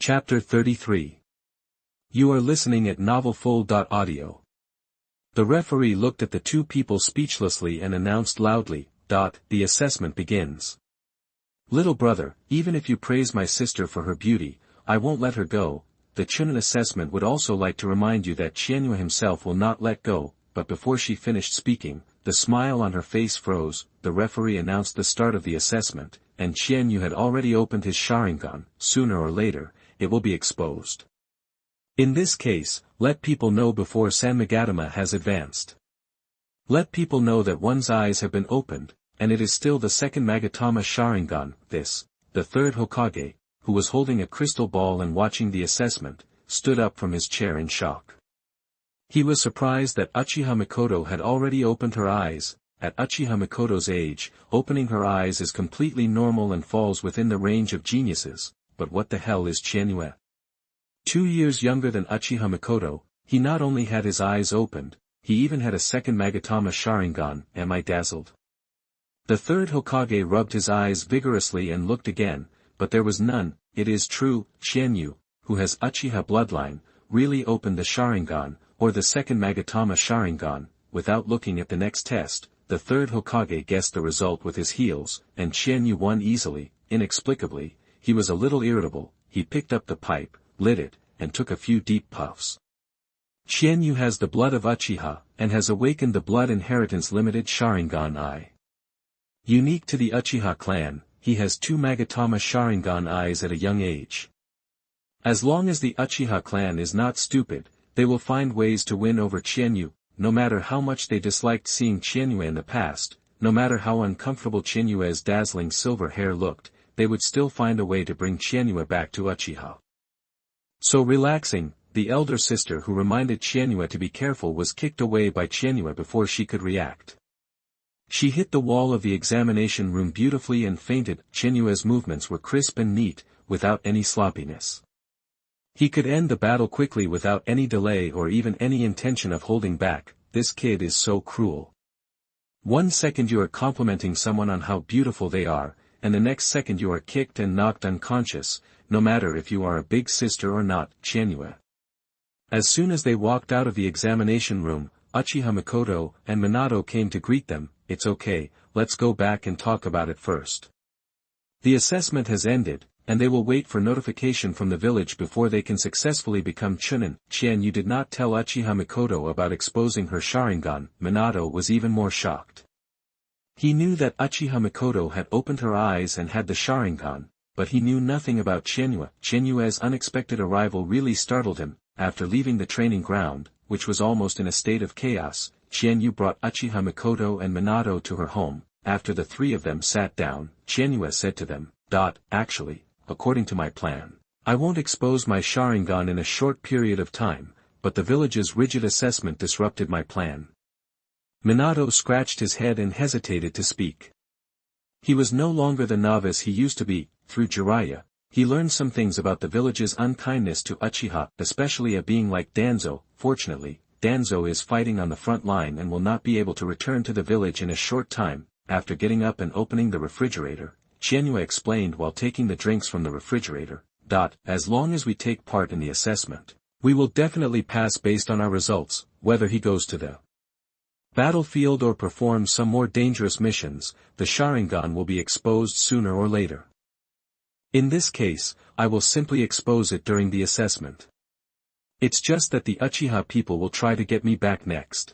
Chapter 33. You are listening at novelfull.audio. The referee looked at the two people speechlessly and announced loudly, "The assessment begins. Little brother, even if you praise my sister for her beauty, I won't let her go. The Qianyue assessment would also like to remind you that Qianyue himself will not let go." But before she finished speaking, the smile on her face froze. The referee announced the start of the assessment, and Qianyue had already opened his Sharingan. Sooner or later, it will be exposed. In this case, let people know before Sanmagatama has advanced. Let people know that one's eyes have been opened, and it is still the second Magatama Sharingan. The third Hokage, who was holding a crystal ball and watching the assessment, stood up from his chair in shock. He was surprised that Uchiha Mikoto had already opened her eyes. At Uchiha Mikoto's age, opening her eyes is completely normal and falls within the range of geniuses. But what the hell is Qianyue? 2 years younger than Uchiha Mikoto, he not only had his eyes opened, he even had a second Magatama Sharingan. Am I dazzled? The third Hokage rubbed his eyes vigorously and looked again, but there was none. It is true, Qianyue, who has Uchiha bloodline, really opened the Sharingan, or the second Magatama Sharingan. Without looking at the next test, the third Hokage guessed the result with his heels, and Qianyue won easily. Inexplicably, he was a little irritable. He picked up the pipe, lit it, and took a few deep puffs. Qianyue has the blood of Uchiha, and has awakened the blood inheritance limited Sharingan eye. Unique to the Uchiha clan, he has 2 Magatama Sharingan eyes at a young age. As long as the Uchiha clan is not stupid, they will find ways to win over Qianyue. No matter how much they disliked seeing Qianyue in the past, no matter how uncomfortable Qianyue's dazzling silver hair looked, they would still find a way to bring Qianyue back to Uchiha. So relaxing, the elder sister who reminded Qianyue to be careful was kicked away by Qianyue before she could react. She hit the wall of the examination room beautifully and fainted. Qianyue's movements were crisp and neat, without any sloppiness. He could end the battle quickly without any delay or even any intention of holding back. This kid is so cruel. 1 second you are complimenting someone on how beautiful they are, and the next second you are kicked and knocked unconscious, no matter if you are a big sister or not. Qianyue. As soon as they walked out of the examination room, Uchiha Mikoto and Minato came to greet them. It's okay, let's go back and talk about it first. The assessment has ended, and they will wait for notification from the village before they can successfully become Chunin. Qianyue did not tell Uchiha Mikoto about exposing her Sharingan. Minato was even more shocked. He knew that Uchiha Mikoto had opened her eyes and had the Sharingan, but he knew nothing about Qianyue. Qianyue's unexpected arrival really startled him. After leaving the training ground, which was almost in a state of chaos, Qianyue brought Uchiha Mikoto and Minato to her home. After the three of them sat down, Qianyue said to them, "Actually, according to my plan, I won't expose my Sharingan in a short period of time, but the village's rigid assessment disrupted my plan." Minato scratched his head and hesitated to speak. He was no longer the novice he used to be. Through Jiraiya, he learned some things about the village's unkindness to Uchiha, especially a being like Danzo. Fortunately, Danzo is fighting on the front line and will not be able to return to the village in a short time. After getting up and opening the refrigerator, Qianyue explained while taking the drinks from the refrigerator, "As long as we take part in the assessment, we will definitely pass based on our results. Whether he goes to the battlefield or performs some more dangerous missions, the Sharingan will be exposed sooner or later. In this case, I will simply expose it during the assessment. It's just that the Uchiha people will try to get me back next.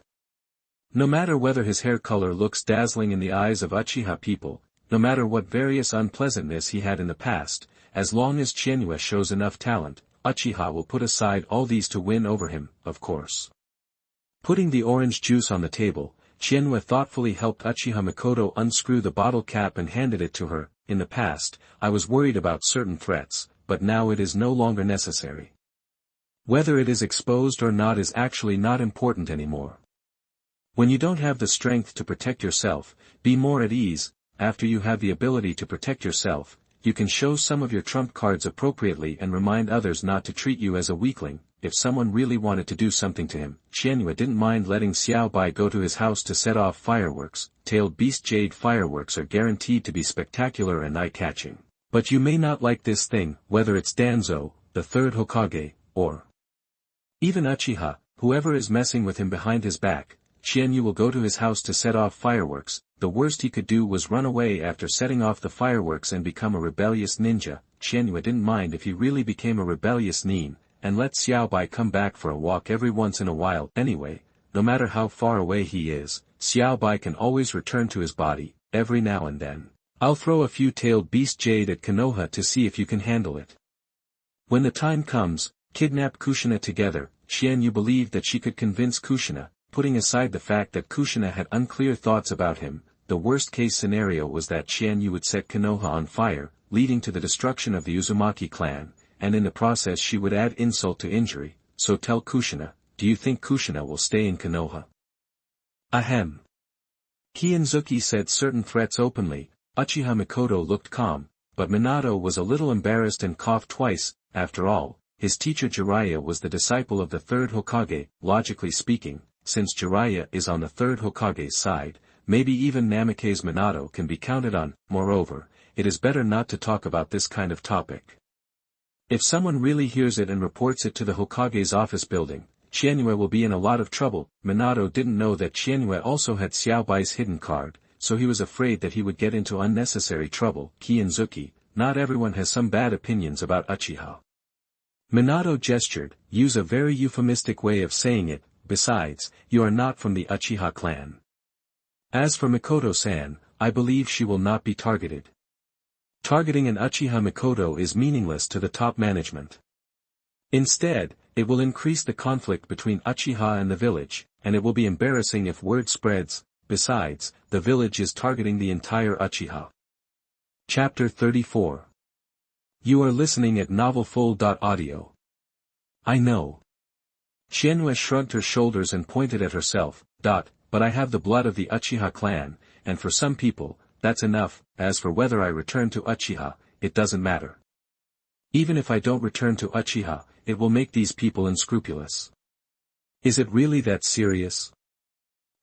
No matter whether his hair color looks dazzling in the eyes of Uchiha people, no matter what various unpleasantness he had in the past, as long as Qianyue shows enough talent, Uchiha will put aside all these to win over him, of course." Putting the orange juice on the table, Qianyue thoughtfully helped Uchiha Mikoto unscrew the bottle cap and handed it to her. "In the past, I was worried about certain threats, but now it is no longer necessary. Whether it is exposed or not is actually not important anymore. When you don't have the strength to protect yourself, be more at ease. After you have the ability to protect yourself, you can show some of your trump cards appropriately and remind others not to treat you as a weakling." If someone really wanted to do something to him, Qianyue didn't mind letting Xiao Bai go to his house to set off fireworks. Tailed beast jade fireworks are guaranteed to be spectacular and eye-catching. But you may not like this thing, whether it's Danzo, the third Hokage, or even Uchiha, whoever is messing with him behind his back, Qianyue will go to his house to set off fireworks. The worst he could do was run away after setting off the fireworks and become a rebellious ninja. Qianyue didn't mind if he really became a rebellious nin, and let Xiaobai come back for a walk every once in a while. Anyway, no matter how far away he is, Xiaobai can always return to his body, every now and then. I'll throw a few tailed beast jade at Konoha to see if you can handle it. When the time comes, kidnap Kushina together. Qianyue believed that she could convince Kushina, putting aside the fact that Kushina had unclear thoughts about him. The worst-case scenario was that Qianyue would set Konoha on fire, leading to the destruction of the Uzumaki clan, and in the process she would add insult to injury. So tell Kushina, do you think Kushina will stay in Konoha? Ahem. Kianzuki said certain threats openly. Uchiha Mikoto looked calm, but Minato was a little embarrassed and coughed twice. After all, his teacher Jiraiya was the disciple of the third Hokage. Logically speaking, since Jiraiya is on the third Hokage's side, maybe even Namake's Minato can be counted on. Moreover, it is better not to talk about this kind of topic. If someone really hears it and reports it to the Hokage's office building, Qianyue will be in a lot of trouble. Minato didn't know that Qianyue also had Xiaobai's hidden card, so he was afraid that he would get into unnecessary trouble. Kianzuki, not everyone has some bad opinions about Uchiha. Minato gestured, use a very euphemistic way of saying it. Besides, you are not from the Uchiha clan. As for Mikoto-san, I believe she will not be targeted. Targeting an Uchiha Mikoto is meaningless to the top management. Instead, it will increase the conflict between Uchiha and the village, and it will be embarrassing if word spreads. Besides, the village is targeting the entire Uchiha. Chapter 34. You are listening at NavelFull.audio. I know. Qianyue shrugged her shoulders and pointed at herself. But I have the blood of the Uchiha clan, and for some people, that's enough. As for whether I return to Uchiha, it doesn't matter. Even if I don't return to Uchiha, it will make these people unscrupulous. Is it really that serious?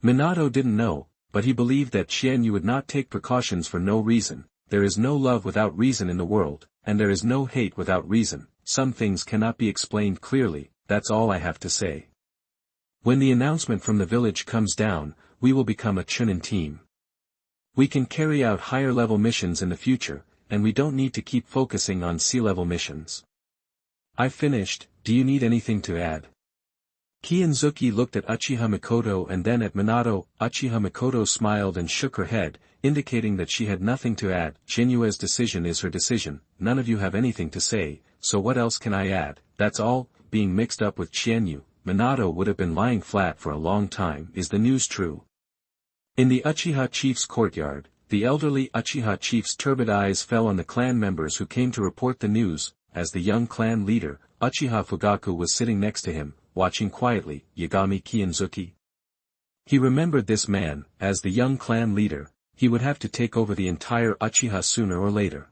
Minato didn't know, but he believed that Qianyue would not take precautions for no reason. There is no love without reason in the world, and there is no hate without reason. Some things cannot be explained clearly. That's all I have to say. When the announcement from the village comes down, we will become a Chunin team. We can carry out higher-level missions in the future, and we don't need to keep focusing on sea-level missions. I finished. Do you need anything to add? Kianzuki looked at Uchiha Mikoto and then at Minato. Uchiha Mikoto smiled and shook her head, indicating that she had nothing to add. Qianyue's decision is her decision. None of you have anything to say, so what else can I add? That's all. Being mixed up with Qianyue, Minato would have been lying flat for a long time. Is the news true? In the Uchiha chief's courtyard, the elderly Uchiha chief's turbid eyes fell on the clan members who came to report the news. As the young clan leader, Uchiha Fugaku was sitting next to him, watching quietly. Yagami Kianzuki. He remembered this man. As the young clan leader, he would have to take over the entire Uchiha sooner or later.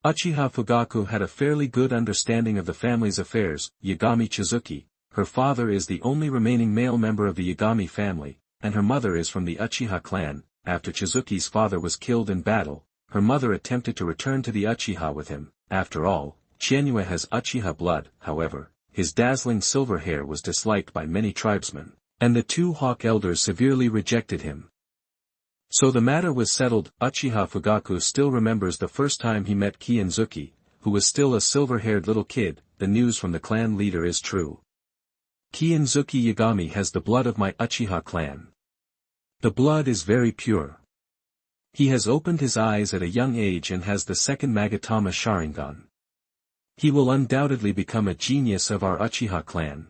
Uchiha Fugaku had a fairly good understanding of the family's affairs. Yagami Chizuki, her father is the only remaining male member of the Yagami family, and her mother is from the Uchiha clan. After Chizuki's father was killed in battle, her mother attempted to return to the Uchiha with him. After all, Qianyue has Uchiha blood. However, his dazzling silver hair was disliked by many tribesmen, and the two Hawk elders severely rejected him. So the matter was settled. Uchiha Fugaku still remembers the first time he met Kianzuki, who was still a silver-haired little kid. The news from the clan leader is true. Kianzuki Yagami has the blood of my Uchiha clan. The blood is very pure. He has opened his eyes at a young age and has the second Magatama Sharingan. He will undoubtedly become a genius of our Uchiha clan.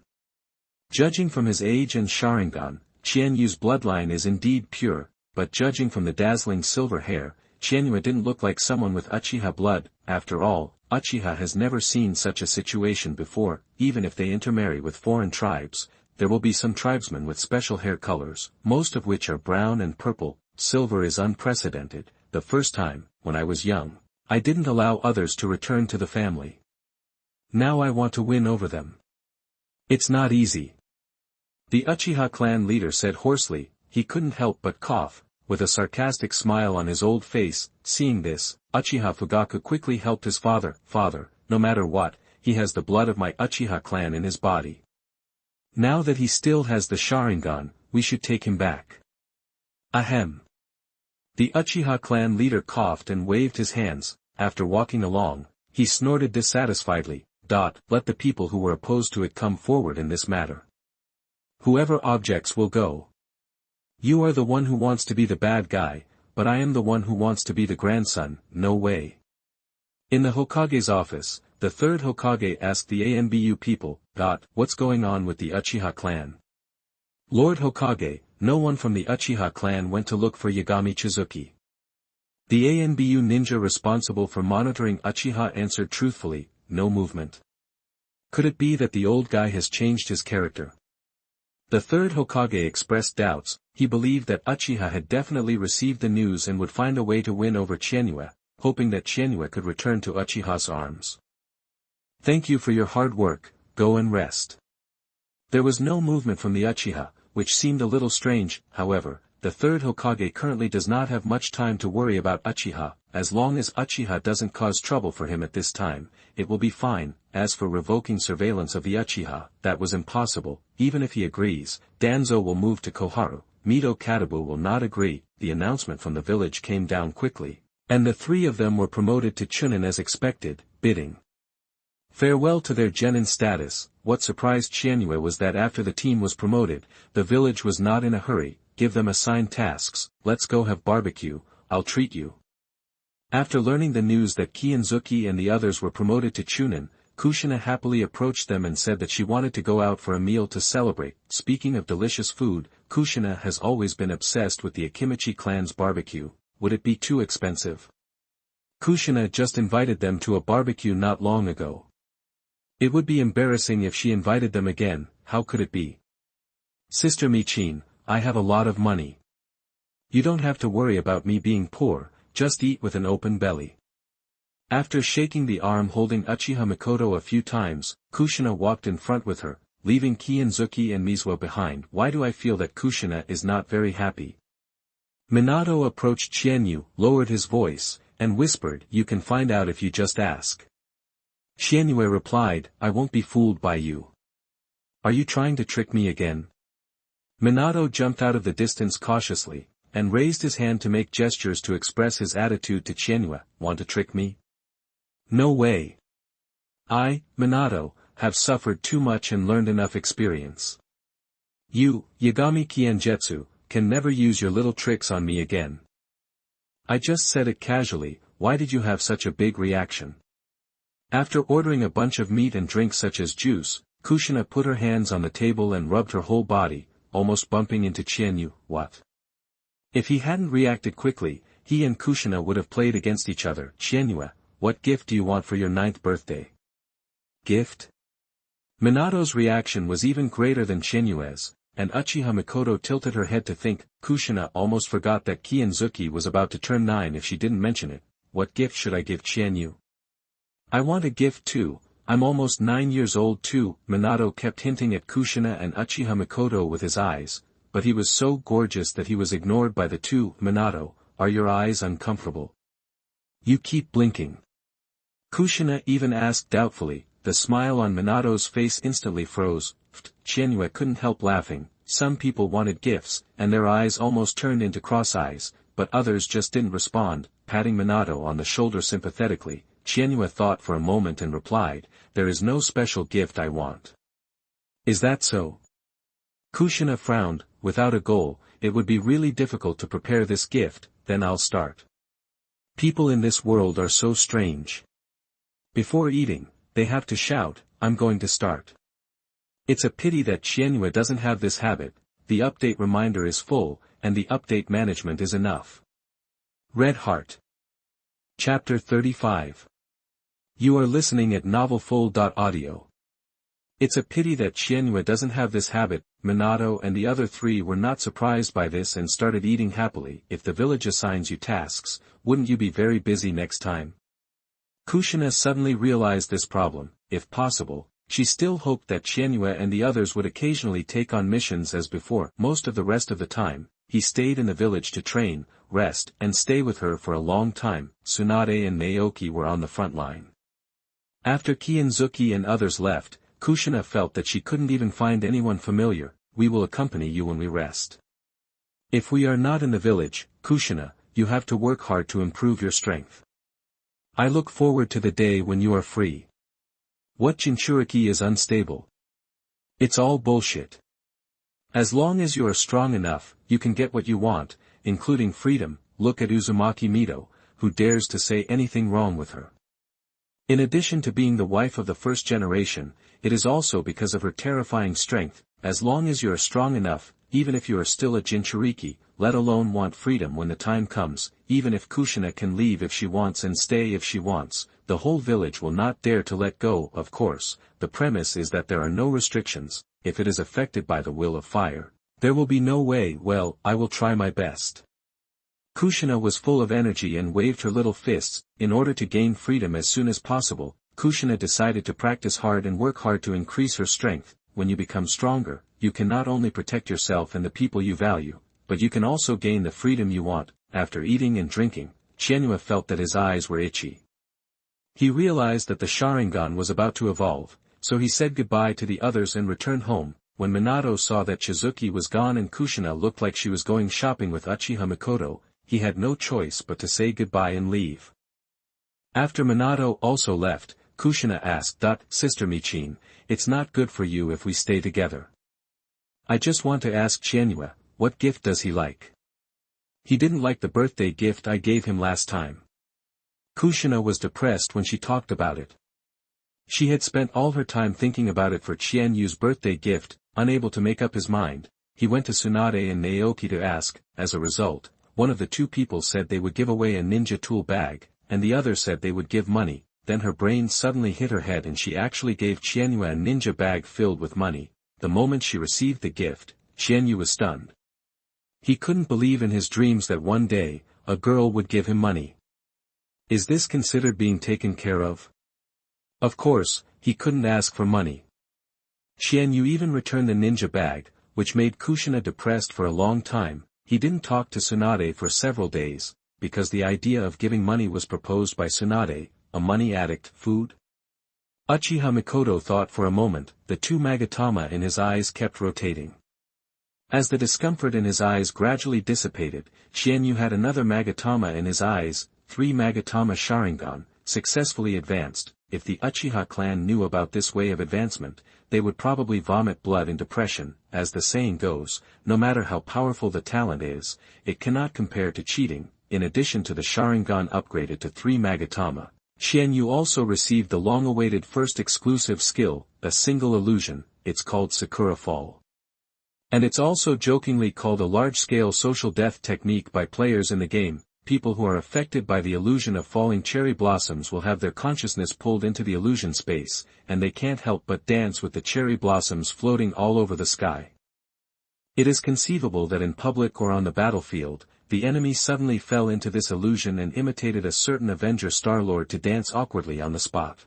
Judging from his age and Sharingan, Qianyue's bloodline is indeed pure, but judging from the dazzling silver hair, Qianyue didn't look like someone with Uchiha blood. After all, Uchiha has never seen such a situation before. Even if they intermarry with foreign tribes, there will be some tribesmen with special hair colors, most of which are brown and purple. Silver is unprecedented. The first time, when I was young, I didn't allow others to return to the family. Now I want to win over them. It's not easy. The Uchiha clan leader said hoarsely. He couldn't help but cough, with a sarcastic smile on his old face. Seeing this, Uchiha Fugaku quickly helped his father. Father, no matter what, he has the blood of my Uchiha clan in his body. Now that he still has the Sharingan, we should take him back. Ahem. The Uchiha clan leader coughed and waved his hands. After walking along, he snorted dissatisfiedly, let the people who were opposed to it come forward in this matter. Whoever objects will go. You are the one who wants to be the bad guy, but I am the one who wants to be the grandson, no way. In the Hokage's office, the third Hokage asked the ANBU people, what's going on with the Uchiha clan? Lord Hokage, no one from the Uchiha clan went to look for Yagami Chizuki. The ANBU ninja responsible for monitoring Uchiha answered truthfully, no movement. Could it be that the old guy has changed his character? The third Hokage expressed doubts. He believed that Uchiha had definitely received the news and would find a way to win over Qianyue, hoping that Qianyue could return to Uchiha's arms. Thank you for your hard work, go and rest. There was no movement from the Uchiha, which seemed a little strange. However, the third Hokage currently does not have much time to worry about Uchiha. As long as Uchiha doesn't cause trouble for him at this time, it will be fine. As for revoking surveillance of the Uchiha, that was impossible. Even if he agrees, Danzo will move to Koharu. Mito Katabu will not agree. The announcement from the village came down quickly, and the three of them were promoted to Chunin as expected, bidding farewell to their genin status. What surprised Qianyue was that after the team was promoted, the village was not in a hurry. Give them assigned tasks. Let's go have barbecue, I'll treat you. After learning the news that Kianzuki and the others were promoted to Chunin, Kushina happily approached them and said that she wanted to go out for a meal to celebrate. Speaking of delicious food, Kushina has always been obsessed with the Akimichi clan's barbecue. Would it be too expensive? Kushina just invited them to a barbecue not long ago. It would be embarrassing if she invited them again. How could it be? Sister Michin, I have a lot of money. You don't have to worry about me being poor, just eat with an open belly. After shaking the arm holding Uchiha Mikoto a few times, Kushina walked in front with her, leaving Kianzuki and Mizuo behind. Why do I feel that Kushina is not very happy? Minato approached Qianyue, lowered his voice, and whispered, you can find out if you just ask. Qianyue replied, I won't be fooled by you. Are you trying to trick me again? Minato jumped out of the distance cautiously, and raised his hand to make gestures to express his attitude to Qianyue. Want to trick me? No way. I, Minato, have suffered too much and learned enough experience. You, Yagami Kianjetsu, can never use your little tricks on me again. I just said it casually. Why did you have such a big reaction? After ordering a bunch of meat and drinks such as juice, Kushina put her hands on the table and rubbed her whole body, almost bumping into Qianyue. What? If he hadn't reacted quickly, he and Kushina would have played against each other. Qianyue, what gift do you want for your 9th birthday? Gift? Minato's reaction was even greater than Qianyue's, and Uchiha Mikoto tilted her head to think. Kushina almost forgot that Kianzuki was about to turn 9 if she didn't mention it. What gift should I give Qianyue? I want a gift too. I'm almost 9 years old too. Minato kept hinting at Kushina and Uchiha Mikoto with his eyes, but he was so gorgeous that he was ignored by the two. Minato, are your eyes uncomfortable? You keep blinking. Kushina even asked doubtfully. The smile on Minato's face instantly froze. Qianyue couldn't help laughing. Some people wanted gifts, and their eyes almost turned into cross eyes, but others just didn't respond. Patting Minato on the shoulder sympathetically, Qianyue thought for a moment and replied, there is no special gift I want. Is that so? Kushina frowned. Without a goal, it would be really difficult to prepare this gift. Then I'll start. People in this world are so strange. Before eating, they have to shout, I'm going to start. It's a pity that Qianyue doesn't have this habit. The update reminder is full, and the update management is enough. Red Heart. Chapter 35. You are listening at novelfull.audio. It's a pity that Qianyue doesn't have this habit. Minato and the other three were not surprised by this and started eating happily. If the village assigns you tasks, wouldn't you be very busy next time? Kushina suddenly realized this problem. If possible, she still hoped that Qianyue and the others would occasionally take on missions as before. Most of the rest of the time, he stayed in the village to train, rest, and stay with her for a long time. Tsunade and Naoki were on the front line. After Qianzuki and others left, Kushina felt that she couldn't even find anyone familiar. We will accompany you when we rest. If we are not in the village, Kushina, you have to work hard to improve your strength. I look forward to the day when you are free. What Jinchuriki is unstable? It's all bullshit. As long as you are strong enough, you can get what you want, including freedom. Look at Uzumaki Mito, who dares to say anything wrong with her. In addition to being the wife of the first generation, it is also because of her terrifying strength. As long as you are strong enough, even if you are still a Jinchuriki, let alone want freedom when the time comes, even if Kushina can leave if she wants and stay if she wants, the whole village will not dare to let go. Of course, the premise is that there are no restrictions. If it is affected by the will of fire, there will be no way. Well, I will try my best. Kushina was full of energy and waved her little fists. In order to gain freedom as soon as possible, Kushina decided to practice hard and work hard to increase her strength. When you become stronger, you can not only protect yourself and the people you value, but you can also gain the freedom you want. After eating and drinking, Qianyue felt that his eyes were itchy. He realized that the Sharingan was about to evolve, so he said goodbye to the others and returned home. When Minato saw that Shizuki was gone and Kushina looked like she was going shopping with Uchiha Mikoto, he had no choice but to say goodbye and leave. After Minato also left, Kushina asked, Sister Michin, it's not good for you if we stay together. I just want to ask Qianyue, what gift does he like? He didn't like the birthday gift I gave him last time. Kushina was depressed when she talked about it. She had spent all her time thinking about it for Qianyue's birthday gift. Unable to make up his mind, he went to Tsunade and Naoki to ask. As a result, one of the two people said they would give away a ninja tool bag, and the other said they would give money. Then her brain suddenly hit her head and she actually gave Qianyue a ninja bag filled with money. The moment she received the gift, Qianyue was stunned. He couldn't believe in his dreams that one day, a girl would give him money. Is this considered being taken care of? Of course, he couldn't ask for money. Qianyue even returned the ninja bag, which made Kushina depressed for a long time. He didn't talk to Tsunade for several days, because the idea of giving money was proposed by Tsunade, a money addict. Food? Uchiha Mikoto thought for a moment. The two magatama in his eyes kept rotating. As the discomfort in his eyes gradually dissipated, Qianyue had another magatama in his eyes. 3 magatama Sharingan, successfully advanced. If the Uchiha clan knew about this way of advancement, they would probably vomit blood in depression. As the saying goes, no matter how powerful the talent is, it cannot compare to cheating. In addition to the Sharingan upgraded to 3 magatama, Qianyue also received the long-awaited first exclusive skill, a single illusion. It's called Sakura Fall. And it's also jokingly called a large-scale social death technique by players in the game. People who are affected by the illusion of falling cherry blossoms will have their consciousness pulled into the illusion space, and they can't help but dance with the cherry blossoms floating all over the sky. It is conceivable that in public or on the battlefield, the enemy suddenly fell into this illusion and imitated a certain Avenger Star-Lord to dance awkwardly on the spot.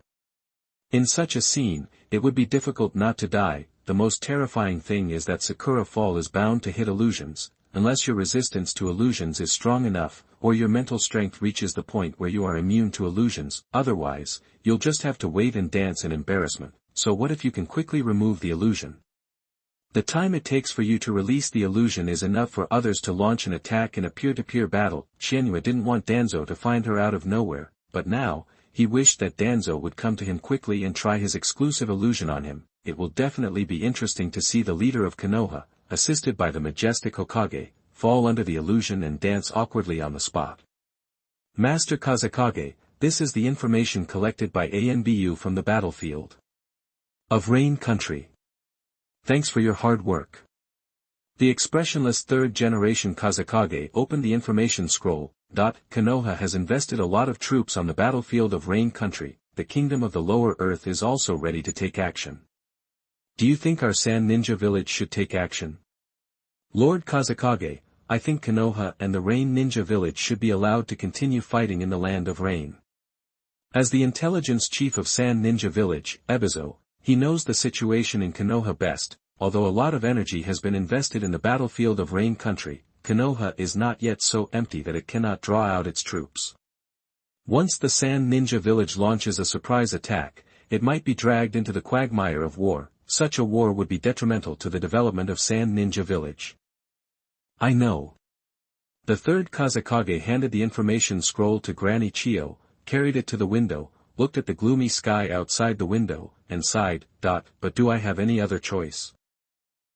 In such a scene, it would be difficult not to die. The most terrifying thing is that Sakura Fall is bound to hit illusions, unless your resistance to illusions is strong enough, or your mental strength reaches the point where you are immune to illusions. Otherwise, you'll just have to wait and dance in embarrassment. So what if you can quickly remove the illusion? The time it takes for you to release the illusion is enough for others to launch an attack in a peer-to-peer battle. Qianyue didn't want Danzo to find her out of nowhere, but now, he wished that Danzo would come to him quickly and try his exclusive illusion on him. It will definitely be interesting to see the leader of Konoha, assisted by the majestic Hokage, fall under the illusion and dance awkwardly on the spot. Master Kazekage, this is the information collected by ANBU from the battlefield of Rain Country. Thanks for your hard work. The expressionless third-generation Kazekage opened the information scroll. Konoha has invested a lot of troops on the battlefield of Rain Country. The kingdom of the lower earth is also ready to take action. Do you think our Sand Ninja village should take action? Lord Kazekage, I think Konoha and the Rain Ninja village should be allowed to continue fighting in the land of rain. As the intelligence chief of Sand Ninja village, Ebizo, he knows the situation in Konoha best. Although a lot of energy has been invested in the battlefield of Rain Country, Konoha is not yet so empty that it cannot draw out its troops. Once the Sand Ninja village launches a surprise attack, it might be dragged into the quagmire of war. Such a war would be detrimental to the development of Sand Ninja Village. I know. The third Kazekage handed the information scroll to Granny Chio, carried it to the window, looked at the gloomy sky outside the window, and sighed. But do I have any other choice?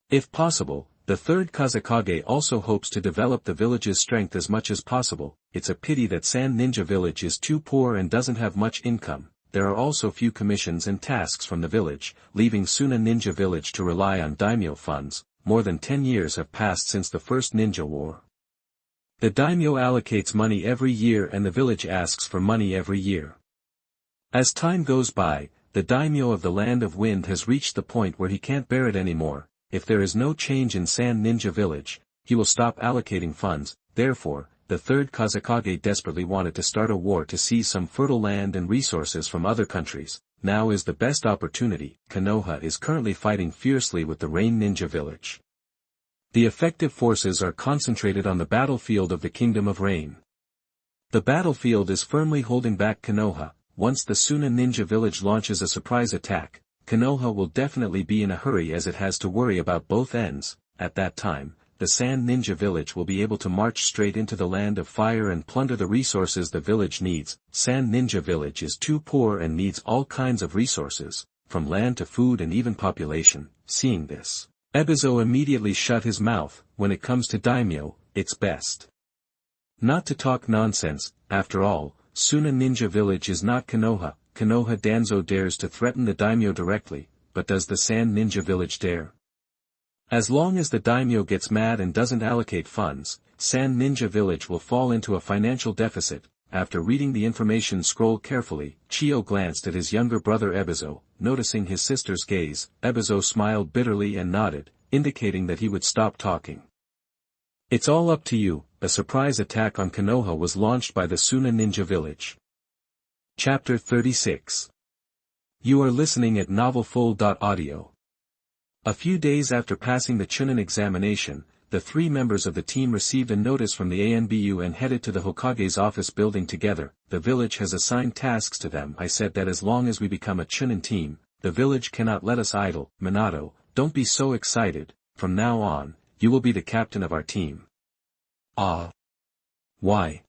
If possible, the third Kazekage also hopes to develop the village's strength as much as possible. It's a pity that Sand Ninja Village is too poor and doesn't have much income. There are also few commissions and tasks from the village, leaving Suna Ninja Village to rely on daimyo funds. More than 10 years have passed since the first ninja war. The daimyo allocates money every year and the village asks for money every year. As time goes by, the daimyo of the Land of Wind has reached the point where he can't bear it anymore. If there is no change in Sand Ninja Village, he will stop allocating funds. Therefore, the third Kazekage desperately wanted to start a war to seize some fertile land and resources from other countries. Now is the best opportunity. Konoha is currently fighting fiercely with the Rain Ninja Village. The effective forces are concentrated on the battlefield of the Kingdom of Rain. The battlefield is firmly holding back Konoha. Once the Suna Ninja Village launches a surprise attack, Konoha will definitely be in a hurry as it has to worry about both ends. At that time, the Sand Ninja Village will be able to march straight into the Land of Fire and plunder the resources the village needs. Sand Ninja Village is too poor and needs all kinds of resources, from land to food and even population. Seeing this, Ebizo immediately shut his mouth. When it comes to daimyo, it's best not to talk nonsense. After all, Suna Ninja Village is not Konoha. Konoha Danzo dares to threaten the daimyo directly, but does the Sand Ninja Village dare? As long as the daimyo gets mad and doesn't allocate funds, Sand Ninja Village will fall into a financial deficit. After reading the information scroll carefully, Chio glanced at his younger brother Ebizo. Noticing his sister's gaze, Ebizo smiled bitterly and nodded, indicating that he would stop talking. It's all up to you. A surprise attack on Konoha was launched by the Suna Ninja Village. Chapter 36. You are listening at novelfull.audio. A few days after passing the Chunin examination, the 3 members of the team received a notice from the ANBU and headed to the Hokage's office building together. The village has assigned tasks to them. I said that as long as we become a Chunin team, the village cannot let us idle. Minato, don't be so excited. From now on, you will be the captain of our team. Ah. Why?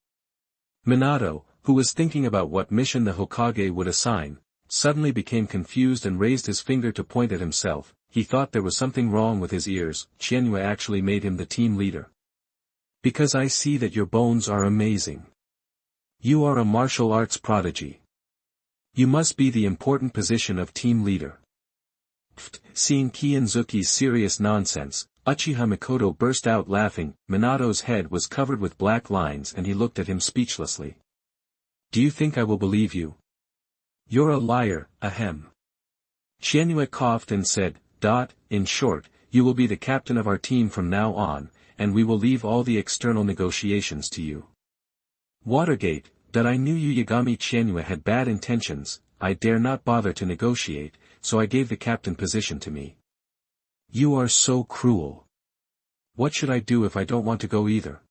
Minato, who was thinking about what mission the Hokage would assign, suddenly became confused and raised his finger to point at himself. He thought there was something wrong with his ears. Qianyue actually made him the team leader. Because I see that your bones are amazing. You are a martial arts prodigy. You must be the important position of team leader. Seeing Kianzuki's serious nonsense, Uchiha Mikoto burst out laughing. Minato's head was covered with black lines and he looked at him speechlessly. Do you think I will believe you? You're a liar, ahem. Qianyue coughed and said, In short, you will be the captain of our team from now on, and we will leave all the external negotiations to you. Watergate, that I knew you Yagami Qianyue had bad intentions. I dare not bother to negotiate, so I gave the captain position to me. You are so cruel. What should I do if I don't want to go either?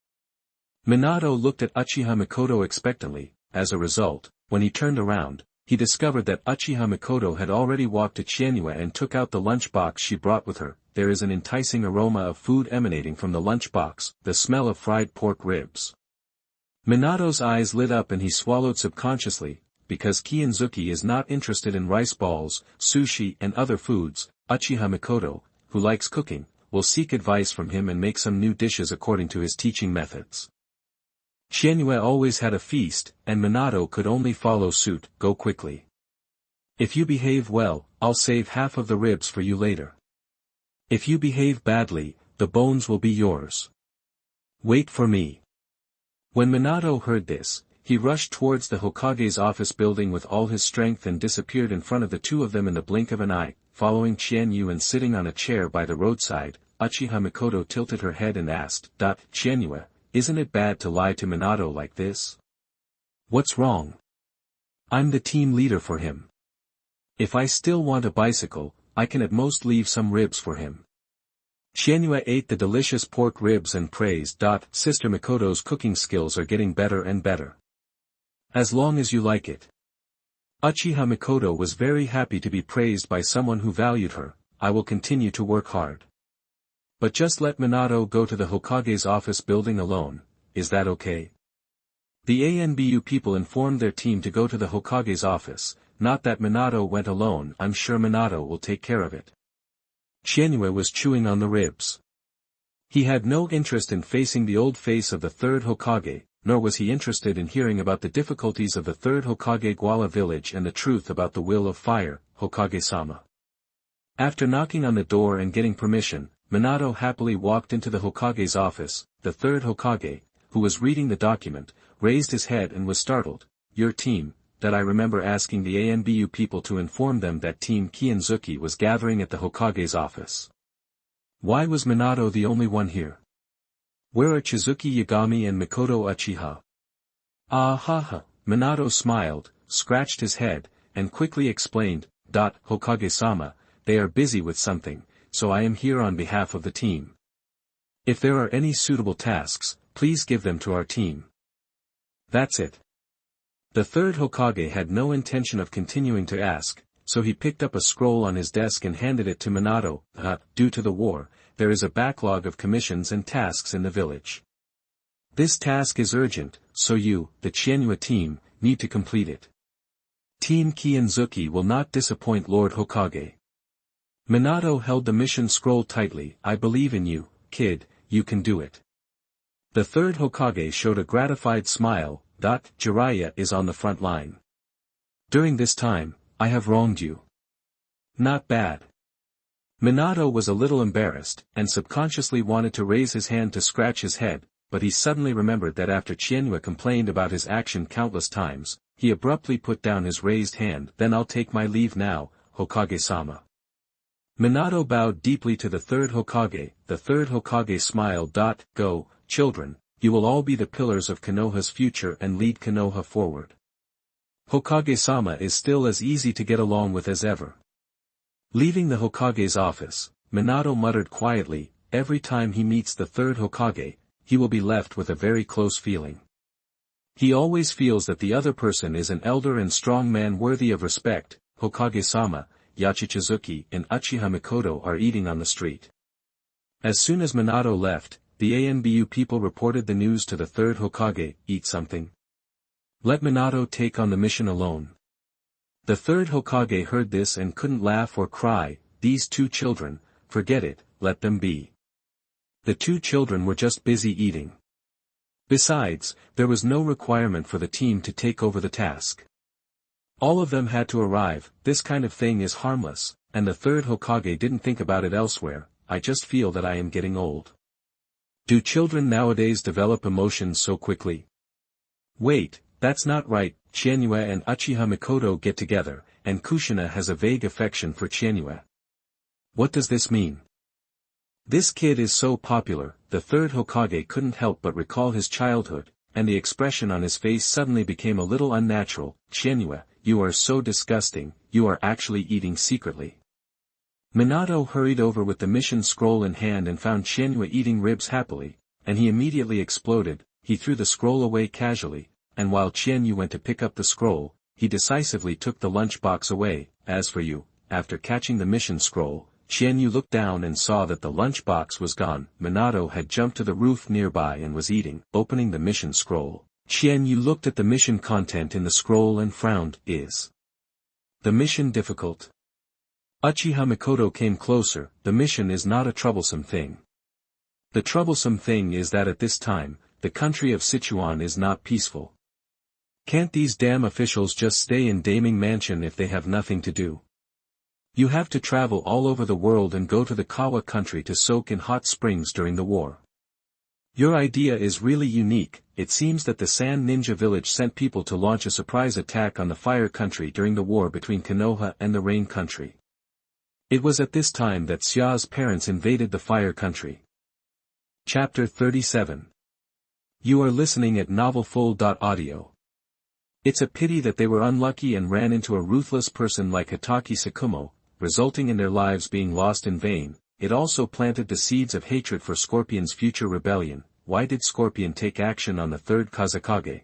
Minato looked at Uchiha Mikoto expectantly. As a result, when he turned around, he discovered that Uchiha Mikoto had already walked to Qianyue and took out the lunchbox she brought with her. There is an enticing aroma of food emanating from the lunchbox, the smell of fried pork ribs. Minato's eyes lit up and he swallowed subconsciously. Because Kianzuki is not interested in rice balls, sushi and other foods, Uchiha Mikoto, who likes cooking, will seek advice from him and make some new dishes according to his teaching methods. Qianyue always had a feast, and Minato could only follow suit. Go quickly. If you behave well, I'll save half of the ribs for you later. If you behave badly, the bones will be yours. Wait for me. When Minato heard this, he rushed towards the Hokage's office building with all his strength and disappeared in front of the 2 of them in the blink of an eye. Following Qianyue and sitting on a chair by the roadside, Uchiha Mikoto tilted her head and asked, Qianyue, isn't it bad to lie to Minato like this? What's wrong? I'm the team leader for him. If I still want a bicycle, I can at most leave some ribs for him. Qianyue ate the delicious pork ribs and praised. Sister Mikoto's cooking skills are getting better and better. As long as you like it. Uchiha Mikoto was very happy to be praised by someone who valued her. I will continue to work hard. But just let Minato go to the Hokage's office building alone, is that okay? The ANBU people informed their team to go to the Hokage's office, not that Minato went alone. I'm sure Minato will take care of it. Qianyue was chewing on the ribs. He had no interest in facing the old face of the third Hokage, nor was he interested in hearing about the difficulties of the third Hokage Gwala village and the truth about the will of fire, Hokage-sama. After knocking on the door and getting permission, Minato happily walked into the Hokage's office. The third Hokage, who was reading the document, raised his head and was startled. Your team, that I remember asking the ANBU people to inform them that Team Qian was gathering at the Hokage's office. Why was Minato the only one here? Where are Chizuki Yagami and Mikoto Uchiha? Ah ha ha, Minato smiled, scratched his head, and quickly explained, Hokage-sama, they are busy with something, so I am here on behalf of the team. If there are any suitable tasks, please give them to our team. That's it. The third Hokage had no intention of continuing to ask, so he picked up a scroll on his desk and handed it to Minato. Due to the war, there is a backlog of commissions and tasks in the village. This task is urgent, so you, the Qianyue team, need to complete it. Team Qian will not disappoint Lord Hokage. Minato held the mission scroll tightly. I believe in you, kid, you can do it. The third Hokage showed a gratified smile. Jiraiya is on the front line. During this time, I have wronged you. Not bad. Minato was a little embarrassed, and subconsciously wanted to raise his hand to scratch his head, but he suddenly remembered that after Qianyue complained about his action countless times, he abruptly put down his raised hand. Then I'll take my leave now, Hokage-sama. Minato bowed deeply to the third Hokage. The third Hokage smiled. Go, children, you will all be the pillars of Konoha's future and lead Konoha forward. Hokage-sama is still as easy to get along with as ever. Leaving the Hokage's office, Minato muttered quietly, every time he meets the third Hokage, he will be left with a very close feeling. He always feels that the other person is an elder and strong man worthy of respect. Hokage-sama, Yachichizuki and Uchiha Mikoto are eating on the street. As soon as Minato left, the ANBU people reported the news to the third Hokage. Eat something. Let Minato take on the mission alone. The third Hokage heard this and couldn't laugh or cry. These two children, forget it, let them be. The two children were just busy eating. Besides, there was no requirement for the team to take over the task. All of them had to arrive. This kind of thing is harmless, and the third Hokage didn't think about it elsewhere. I just feel that I am getting old. Do children nowadays develop emotions so quickly? Wait, that's not right. Qianyue and Uchiha Mikoto get together, and Kushina has a vague affection for Qianyue. What does this mean? This kid is so popular. The third Hokage couldn't help but recall his childhood, and the expression on his face suddenly became a little unnatural. Qianyue, you are so disgusting, you are actually eating secretly. Minato hurried over with the mission scroll in hand and found Qianyue eating ribs happily, and he immediately exploded. He threw the scroll away casually, and while Qianyue went to pick up the scroll, he decisively took the lunchbox away. As for you, after catching the mission scroll, Qianyue looked down and saw that the lunchbox was gone. Minato had jumped to the roof nearby and was eating. Opening the mission scroll, Qianyue looked at the mission content in the scroll and frowned. Is the mission difficult? Uchiha Mikoto came closer. The mission is not a troublesome thing. The troublesome thing is that at this time, the country of Sichuan is not peaceful. Can't these damn officials just stay in Daming Mansion if they have nothing to do? You have to travel all over the world and go to the Kawa country to soak in hot springs during the war. Your idea is really unique. It seems that the Sand Ninja Village sent people to launch a surprise attack on the Fire Country during the war between Konoha and the Rain Country. It was at this time that Xia's parents invaded the Fire Country. Chapter 37. You are listening at novelfull.audio. It's a pity that they were unlucky and ran into a ruthless person like Hitaki Sakumo, resulting in their lives being lost in vain. It also planted the seeds of hatred for Scorpion's future rebellion. Why did Scorpion take action on the third Kazekage?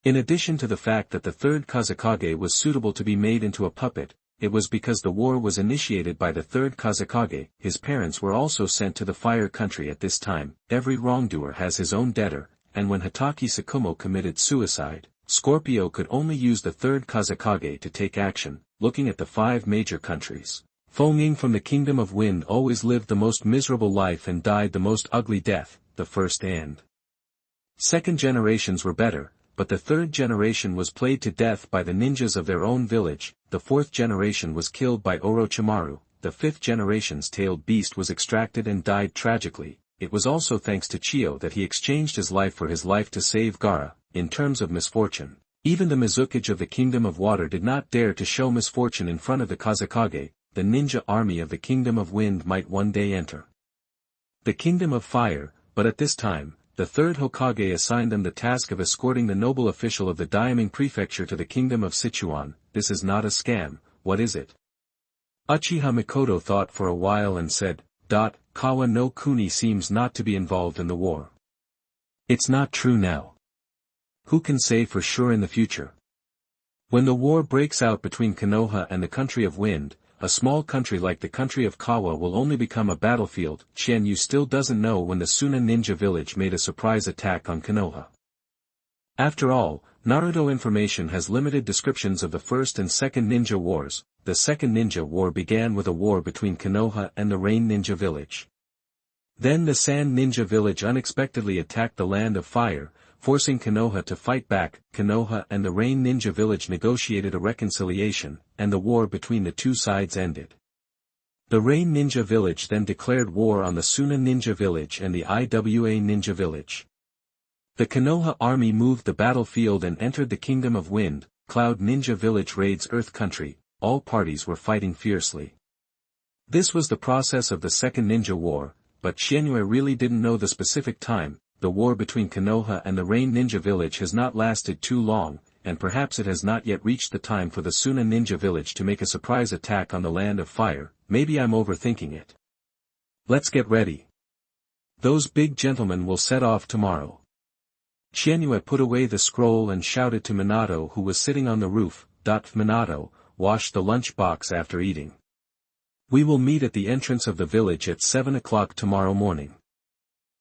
In addition to the fact that the third Kazekage was suitable to be made into a puppet, it was because the war was initiated by the third Kazekage. His parents were also sent to the fire country at this time. Every wrongdoer has his own debtor, and when Hatake Tsukumo committed suicide, Scorpio could only use the third Kazekage to take action. Looking at the 5 major countries, Fenging from the Kingdom of Wind always lived the most miserable life and died the most ugly death. The first and second generations were better, but the third generation was played to death by the ninjas of their own village. The fourth generation was killed by Orochimaru. The fifth generation's tailed beast was extracted and died tragically. It was also thanks to Chiyo that he exchanged his life for his life to save Gaara. In terms of misfortune, even the Mizukage of the Kingdom of Water did not dare to show misfortune in front of the Kazekage. The ninja army of the Kingdom of Wind might one day enter the Kingdom of Fire, but at this time, the third Hokage assigned them the task of escorting the noble official of the Daiming Prefecture to the Kingdom of Sichuan. This is not a scam, what is it? Uchiha Mikoto thought for a while and said, Kawa no Kuni seems not to be involved in the war. It's not true now. Who can say for sure in the future? When the war breaks out between Konoha and the country of Wind, a small country like the country of Kawa will only become a battlefield. Qianyue still doesn't know when the Suna ninja village made a surprise attack on Konoha. After all, Naruto information has limited descriptions of the first and second ninja wars. The second ninja war began with a war between Konoha and the Rain ninja village. Then the Sand ninja village unexpectedly attacked the Land of Fire, forcing Konoha to fight back. Konoha and the Rain ninja village negotiated a reconciliation, and the war between the two sides ended. The Rain ninja village then declared war on the Suna ninja village and the Iwa ninja village. The Konoha army moved the battlefield and entered the Kingdom of Wind. Cloud ninja village raids Earth country. All parties were fighting fiercely. This was the process of the Second Ninja War, but Qianyue really didn't know the specific time. The war between Konoha and the Rain ninja village has not lasted too long, and perhaps it has not yet reached the time for the Suna ninja village to make a surprise attack on the Land of Fire. Maybe I'm overthinking it. Let's get ready. Those big gentlemen will set off tomorrow. Qianyue put away the scroll and shouted to Minato, who was sitting on the roof. Minato, wash the lunch box after eating. We will meet at the entrance of the village at 7 o'clock tomorrow morning.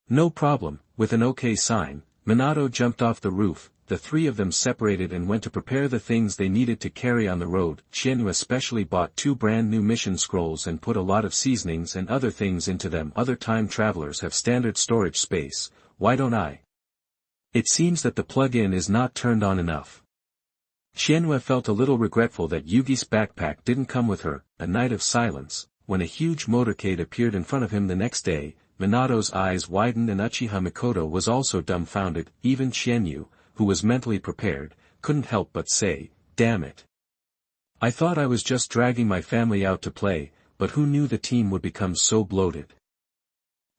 No problem. With an okay sign, Minato jumped off the roof. The three of them separated and went to prepare the things they needed to carry on the road. Qianyue especially bought 2 brand new mission scrolls and put a lot of seasonings and other things into them. Other time travelers have standard storage space, why don't I? It seems that the plug-in is not turned on enough. Qianyue felt a little regretful that Yugi's backpack didn't come with her. A night of silence. When a huge motorcade appeared in front of him the next day, Minato's eyes widened and Uchiha Mikoto was also dumbfounded. Even Qianyue, who was mentally prepared, couldn't help but say, damn it. I thought I was just dragging my family out to play, but who knew the team would become so bloated?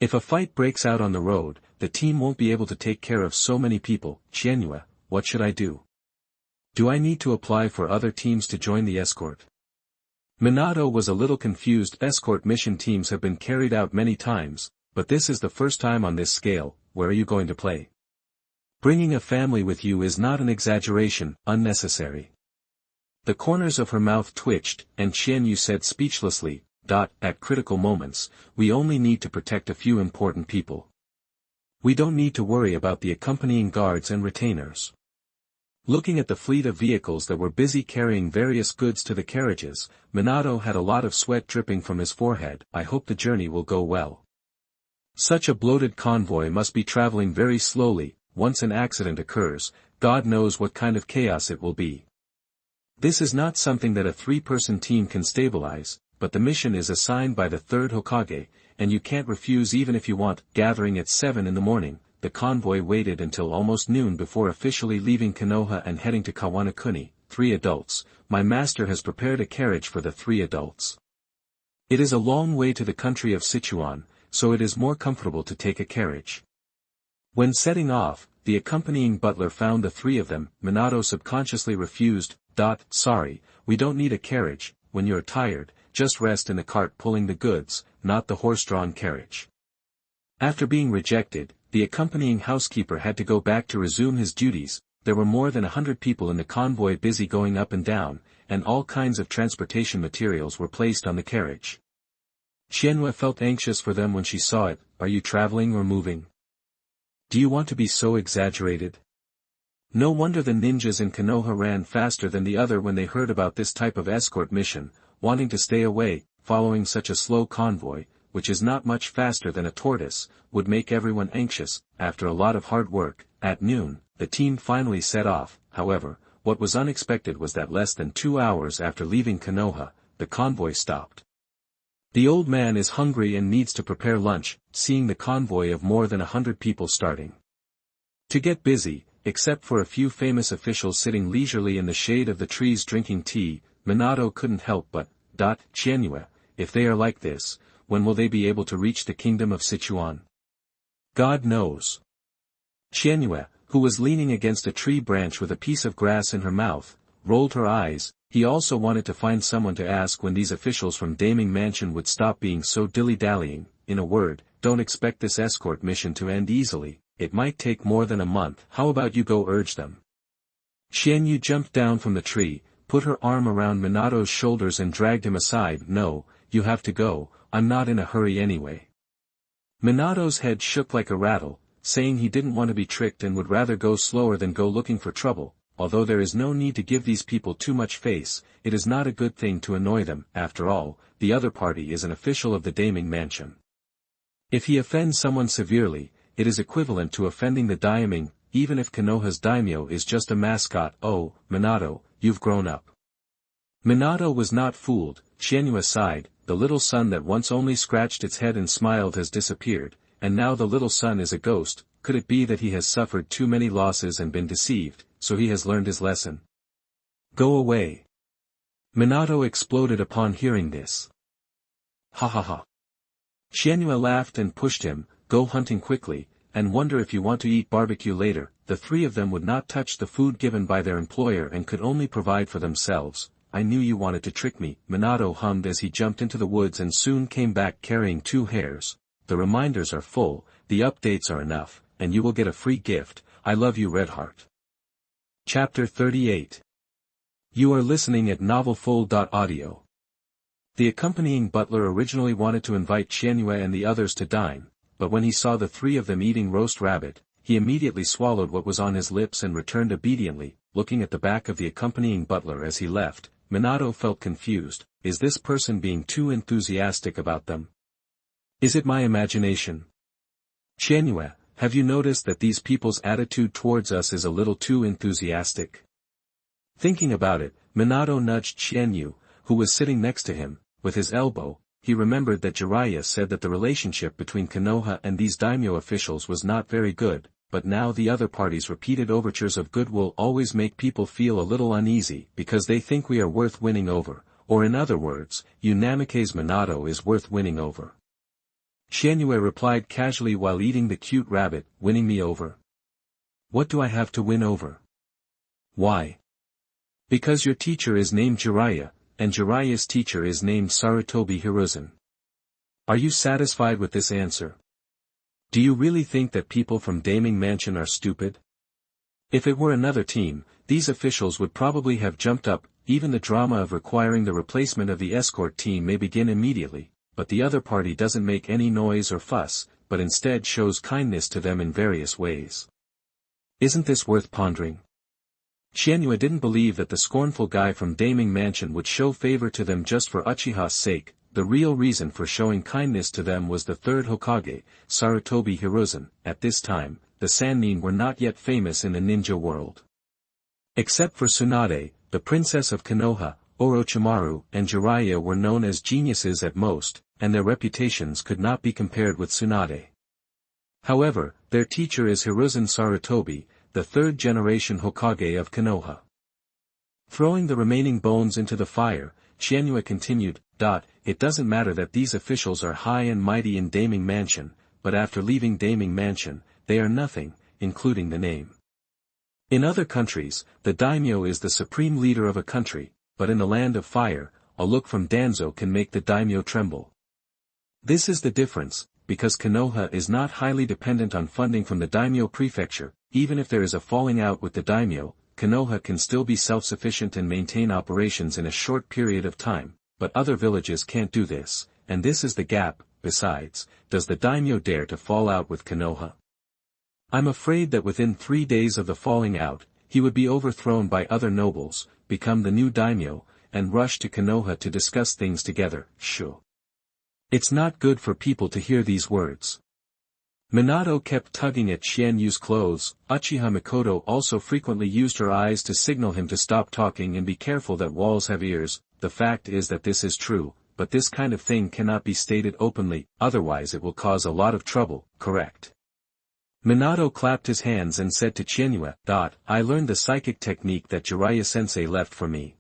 If a fight breaks out on the road, the team won't be able to take care of so many people. Qianyue, what should I do? Do I need to apply for other teams to join the escort? Minato was a little confused. Escort mission teams have been carried out many times, but this is the first time on this scale. Where are you going to play? Bringing a family with you is not an exaggeration, unnecessary. The corners of her mouth twitched, and Qianyue said speechlessly, at critical moments, we only need to protect a few important people. We don't need to worry about the accompanying guards and retainers. Looking at the fleet of vehicles that were busy carrying various goods to the carriages, Minato had a lot of sweat dripping from his forehead. I hope the journey will go well. Such a bloated convoy must be traveling very slowly. Once an accident occurs, God knows what kind of chaos it will be. This is not something that a 3-person team can stabilize, but the mission is assigned by the third Hokage, and you can't refuse even if you want. Gathering at 7 in the morning, the convoy waited until almost noon before officially leaving Konoha and heading to Kawanakuni. 3 adults. My master has prepared a carriage for the 3 adults. It is a long way to the country of Sichuan, so it is more comfortable to take a carriage. When setting off, the accompanying butler found the 3 of them. Minato subconsciously refused. Sorry, we don't need a carriage. When you're tired, just rest in the cart pulling the goods, not the horse-drawn carriage. After being rejected, the accompanying housekeeper had to go back to resume his duties. there were more than 100 people in the convoy busy going up and down, and all kinds of transportation materials were placed on the carriage. Qianyue felt anxious for them when she saw it. Are you traveling or moving? Do you want to be so exaggerated? No wonder the ninjas in Konoha ran faster than the other when they heard about this type of escort mission, wanting to stay away. Following such a slow convoy, which is not much faster than a tortoise, would make everyone anxious. After a lot of hard work, at noon, the team finally set off. However, what was unexpected was that less than 2 hours after leaving Konoha, the convoy stopped. The old man is hungry and needs to prepare lunch, seeing the convoy of more than 100 people starting to get busy, except for a few famous officials sitting leisurely in the shade of the trees drinking tea. Minato couldn't help but, Qianyue, if they are like this, when will they be able to reach the kingdom of Sichuan? God knows. Qianyue, who was leaning against a tree branch with a piece of grass in her mouth, rolled her eyes. He also wanted to find someone to ask when these officials from Daming Mansion would stop being so dilly-dallying. In a word, don't expect this escort mission to end easily, it might take more than a month. How about you go urge them? Qianyue jumped down from the tree, put her arm around Minato's shoulders and dragged him aside. No, you have to go, I'm not in a hurry anyway. Minato's head shook like a rattle, saying he didn't want to be tricked and would rather go slower than go looking for trouble. Although there is no need to give these people too much face, it is not a good thing to annoy them. After all, the other party is an official of the Daming Mansion. If he offends someone severely, it is equivalent to offending the daimyo, even if Konoha's daimyo is just a mascot. Oh, Minato, you've grown up. Minato was not fooled. Qianyue sighed. The little sun that once only scratched its head and smiled has disappeared, and now the little sun is a ghost. Could it be that he has suffered too many losses and been deceived, so he has learned his lesson? Go away. Minato exploded upon hearing this. Ha ha ha. Qianyue laughed and pushed him. Go hunting quickly, and wonder if you want to eat barbecue later. The three of them would not touch the food given by their employer and could only provide for themselves. I knew you wanted to trick me, Minato hummed as he jumped into the woods and soon came back carrying 2 hares. The reminders are full, the updates are enough, and you will get a free gift. I love you, Redheart. Chapter 38. You are listening at NavelFull.audio. The accompanying butler originally wanted to invite Qianyue and the others to dine, but when he saw the 3 of them eating roast rabbit, he immediately swallowed what was on his lips and returned obediently. Looking at the back of the accompanying butler as he left, Minato felt confused. Is this person being too enthusiastic about them? Is it my imagination? Qianyue, have you noticed that these people's attitude towards us is a little too enthusiastic? Thinking about it, Minato nudged Qianyue, who was sitting next to him, with his elbow. He remembered that Jiraiya said that the relationship between Konoha and these daimyo officials was not very good, but now the other party's repeated overtures of goodwill always make people feel a little uneasy because they think we are worth winning over, or in other words, Unamike's Minato is worth winning over. Qianyue replied casually while eating the cute rabbit. Winning me over? What do I have to win over? Why? Because your teacher is named Jiraiya, and Jiraiya's teacher is named Sarutobi Hiruzen. Are you satisfied with this answer? Do you really think that people from Daming Mansion are stupid? If it were another team, these officials would probably have jumped up. Even the drama of requiring the replacement of the escort team may begin immediately, but the other party doesn't make any noise or fuss, but instead shows kindness to them in various ways. Isn't this worth pondering? Qianyue didn't believe that the scornful guy from Daming Mansion would show favor to them just for Uchiha's sake. The real reason for showing kindness to them was the 3rd Hokage, Sarutobi Hiruzen. At this time, the Sannin were not yet famous in the ninja world. Except for Tsunade, the princess of Konoha, Orochimaru and Jiraiya were known as geniuses at most, and their reputations could not be compared with Tsunade. However, their teacher is Hiruzen Sarutobi, the 3rd generation Hokage of Konoha. Throwing the remaining bones into the fire, Qianyue continued, It doesn't matter that these officials are high and mighty in Daming Mansion, but after leaving Daming Mansion, they are nothing, including the name. In other countries, the daimyo is the supreme leader of a country, but in the land of fire, a look from Danzo can make the daimyo tremble. This is the difference, because Konoha is not highly dependent on funding from the daimyo prefecture. even if there is a falling out with the daimyo, Konoha can still be self-sufficient and maintain operations in a short period of time, but other villages can't do this, and this is the gap. Besides, does the daimyo dare to fall out with Konoha? I'm afraid that within 3 days of the falling out, he would be overthrown by other nobles, become the new daimyo, and rush to Konoha to discuss things together. Sure. It's not good for people to hear these words. Minato kept tugging at Qianyue's clothes. Uchiha Mikoto also frequently used her eyes to signal him to stop talking and be careful that walls have ears. The fact is that this is true, but this kind of thing cannot be stated openly, otherwise it will cause a lot of trouble, correct? Minato clapped his hands and said to Qianyue, I learned the psychic technique that Jiraiya-sensei left for me.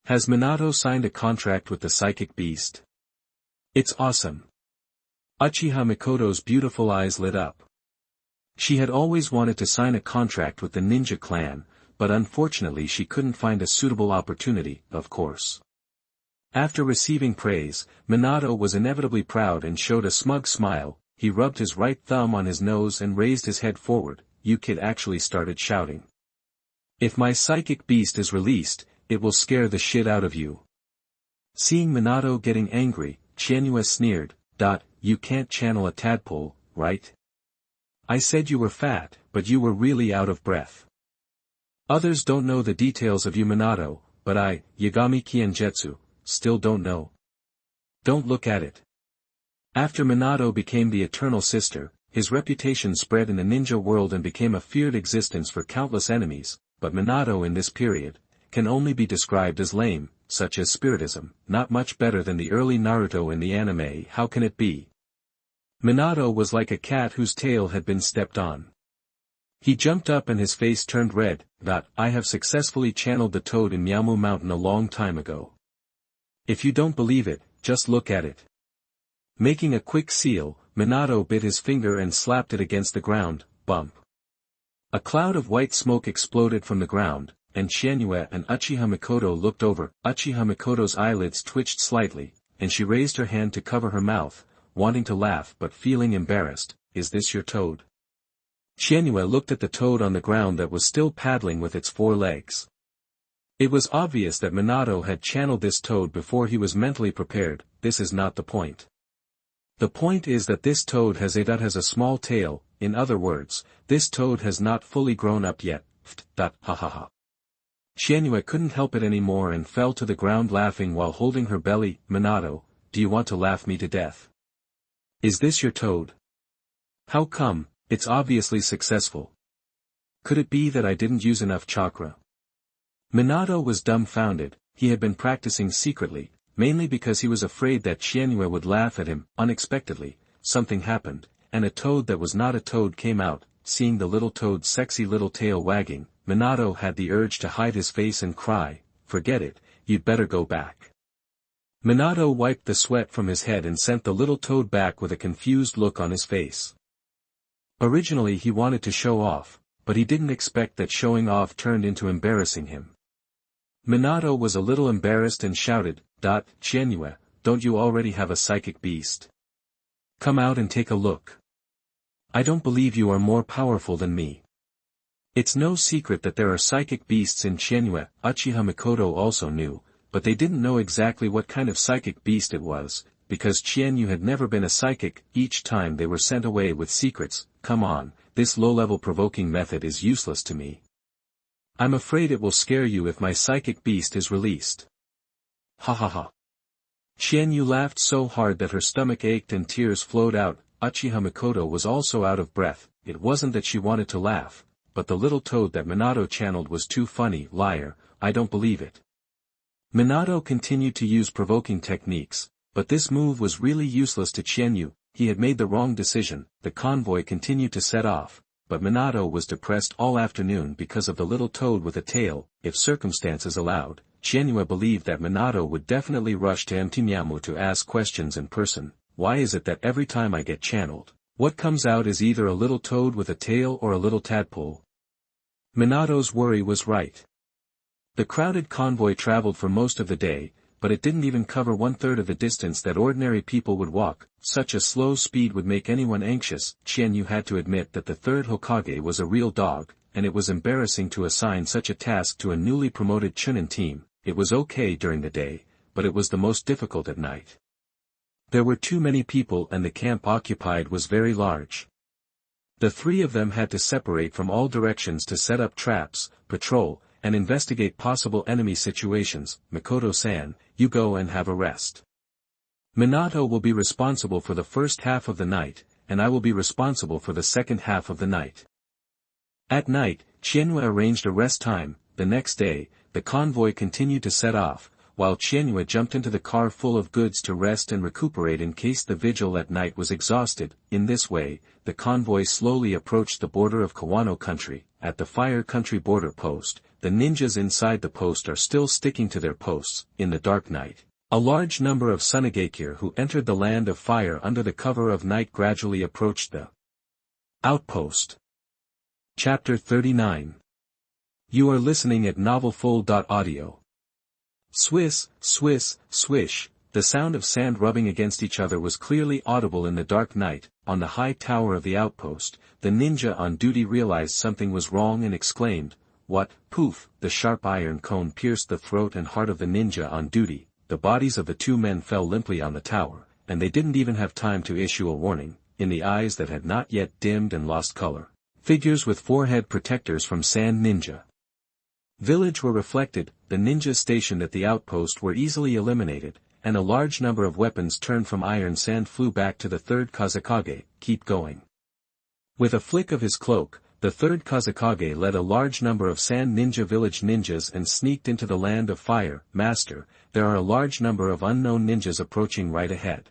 Has Minato signed a contract with the psychic beast? It's awesome. Uchiha Mikoto's beautiful eyes lit up. She had always wanted to sign a contract with the ninja clan, but unfortunately she couldn't find a suitable opportunity, of course. After receiving praise, Minato was inevitably proud and showed a smug smile. He rubbed his right thumb on his nose and raised his head forward. Kid actually started shouting. If my psychic beast is released, it will scare the shit out of you. Seeing Minato getting angry, Qianyue sneered, You can't channel a tadpole, right? I said you were fat, but you were really out of breath. Others don't know the details of you, Minato, but I, Yagami Kienjetsu, still don't know. Don't look at it. After Minato became the Eternal Sister, his reputation spread in the ninja world and became a feared existence for countless enemies, but Minato in this period can only be described as lame, such as spiritism, not much better than the early Naruto in the anime. How can it be? Minato was like a cat whose tail had been stepped on. He jumped up and his face turned red. I have successfully channeled the toad in Miaomu Mountain a long time ago. If you don't believe it, just look at it. Making a quick seal, Minato bit his finger and slapped it against the ground. Bump. A cloud of white smoke exploded from the ground, and Qianyue and Uchiha Mikoto looked over. Uchiha Mikoto's eyelids twitched slightly, and she raised her hand to cover her mouth, wanting to laugh but feeling embarrassed. Is this your toad? Qianyue looked at the toad on the ground that was still paddling with its 4 legs. It was obvious that Minato had channeled this toad before he was mentally prepared. This is not the point. The point is that this toad has a small tail. In other words, this toad has not fully grown up yet. Ha ha ha. Qianyue couldn't help it anymore and fell to the ground laughing while holding her belly. Minato, do you want to laugh me to death? Is this your toad? How come? It's obviously successful. Could it be that I didn't use enough chakra? Minato was dumbfounded. He had been practicing secretly, mainly because he was afraid that Qianyue would laugh at him. Unexpectedly, something happened, and a toad that was not a toad came out. Seeing the little toad's sexy little tail wagging, Minato had the urge to hide his face and cry, forget it, you'd better go back. Minato wiped the sweat from his head and sent the little toad back with a confused look on his face. Originally he wanted to show off, but he didn't expect that showing off turned into embarrassing him. Minato was a little embarrassed and shouted, Qianyue, don't you already have a psychic beast? Come out and take a look. I don't believe you are more powerful than me. It's no secret that there are psychic beasts in Qianyue. Uchiha Mikoto also knew, but they didn't know exactly what kind of psychic beast it was, because Qianyue had never been a psychic. Each time they were sent away with secrets. Come on, this low-level provoking method is useless to me. I'm afraid it will scare you if my psychic beast is released. Ha ha ha. Qianyue laughed so hard that her stomach ached and tears flowed out. Uchiha Mikoto was also out of breath. It wasn't that she wanted to laugh, but the little toad that Minato channeled was too funny. Liar, I don't believe it. Minato continued to use provoking techniques, but this move was really useless to Qianyue. He had made the wrong decision. The convoy continued to set off, but Minato was depressed all afternoon because of the little toad with a tail. If circumstances allowed, Qianyue believed that Minato would definitely rush to Miaomu to ask questions in person. Why is it that every time I get channeled, what comes out is either a little toad with a tail or a little tadpole? Minato's worry was right. The crowded convoy traveled for most of the day. but it didn't even cover 1/3 of the distance that ordinary people would walk. Such a slow speed would make anyone anxious. Qianyue had to admit that the third Hokage was a real dog, and it was embarrassing to assign such a task to a newly promoted Chunin team. It was okay during the day, but it was the most difficult at night. There were too many people and the camp occupied was very large. The three of them had to separate from all directions to set up traps, patrol, and investigate possible enemy situations. Mikoto-san, you go and have a rest. Minato will be responsible for the first half of the night, and I will be responsible for the second half of the night. At night, Qianyue arranged a rest time. The next day, the convoy continued to set off, while Qianyue jumped into the car full of goods to rest and recuperate in case the vigil at night was exhausted. In this way, the convoy slowly approached the border of Kawano country. At the Fire Country border post, the ninjas inside the post are still sticking to their posts. In the dark night, a large number of Sunigakure who entered the land of fire under the cover of night gradually approached the outpost. Chapter 39. You are listening at NavelFull.audio. Swiss, swiss, swish, the sound of sand rubbing against each other was clearly audible in the dark night. On the high tower of the outpost, the ninja on duty realized something was wrong and exclaimed, "What?" Poof! The sharp iron cone pierced the throat and heart of the ninja on duty. The bodies of the two men fell limply on the tower, and they didn't even have time to issue a warning. In the eyes that had not yet dimmed and lost color, figures with forehead protectors from Sand Ninja Village were reflected. The ninjas stationed at the outpost were easily eliminated, and a large number of weapons turned from iron sand flew back to the third Kazekage. Keep going. With a flick of his cloak, the third Kazekage led a large number of Sand Ninja Village ninjas and sneaked into the land of fire. Master, there are a large number of unknown ninjas approaching right ahead.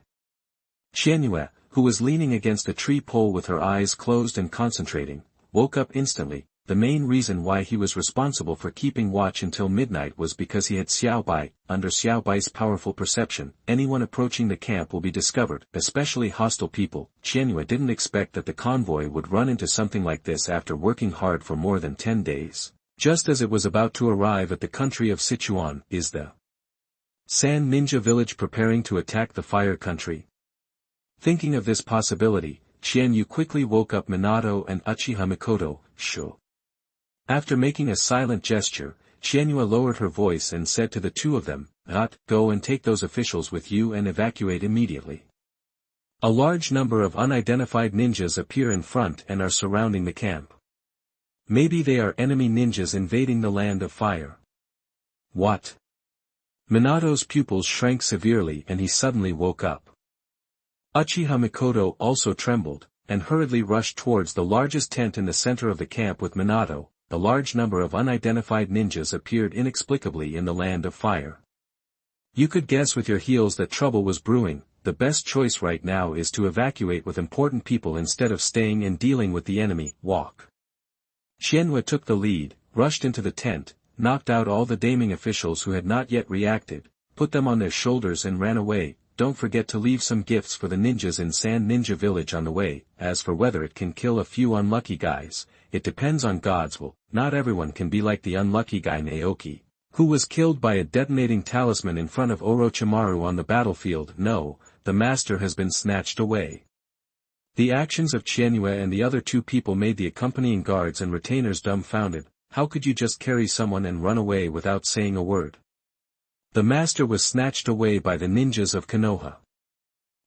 Qianyue, who was leaning against a tree pole with her eyes closed and concentrating, woke up instantly. The main reason why he was responsible for keeping watch until midnight was because he had Xiaobai. Under Xiaobai's powerful perception, anyone approaching the camp will be discovered, especially hostile people. Qianyue didn't expect that the convoy would run into something like this after working hard for more than 10 days. Just as it was about to arrive at the country of Sichuan, is the Sand Ninja Village preparing to attack the Fire Country? Thinking of this possibility, Qianyue quickly woke up Minato and Uchiha Mikoto. Sho. After making a silent gesture, Qianyue lowered her voice and said to the two of them, "Go and take those officials with you and evacuate immediately." A large number of unidentified ninjas appear in front and are surrounding the camp. Maybe they are enemy ninjas invading the land of fire. What? Minato's pupils shrank severely and he suddenly woke up. Uchiha Mikoto also trembled, and hurriedly rushed towards the largest tent in the center of the camp with Minato. The large number of unidentified ninjas appeared inexplicably in the land of fire. You could guess with your heels that trouble was brewing. The best choice right now is to evacuate with important people instead of staying and dealing with the enemy. Walk. Qianyue took the lead, rushed into the tent, knocked out all the damning officials who had not yet reacted, put them on their shoulders and ran away. Don't forget to leave some gifts for the ninjas in Sand Ninja Village on the way. As for whether it can kill a few unlucky guys, it depends on God's will. Not everyone can be like the unlucky guy Naoki, who was killed by a detonating talisman in front of Orochimaru on the battlefield. No, the master has been snatched away. The actions of Qianyue and the other two people made the accompanying guards and retainers dumbfounded. How could you just carry someone and run away without saying a word? The master was snatched away by the ninjas of Konoha.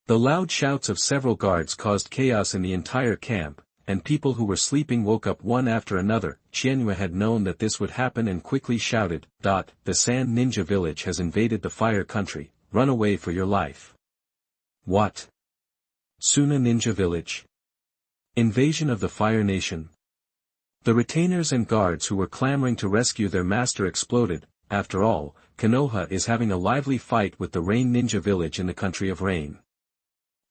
The loud shouts of several guards caused chaos in the entire camp, and people who were sleeping woke up one after another. Qianyue had known that this would happen and quickly shouted, "The Sand Ninja Village has invaded the Fire Country, run away for your life." What? Suna Ninja Village? Invasion of the Fire Nation? The retainers and guards who were clamoring to rescue their master exploded. After all, Konoha is having a lively fight with the Rain Ninja Village in the country of rain.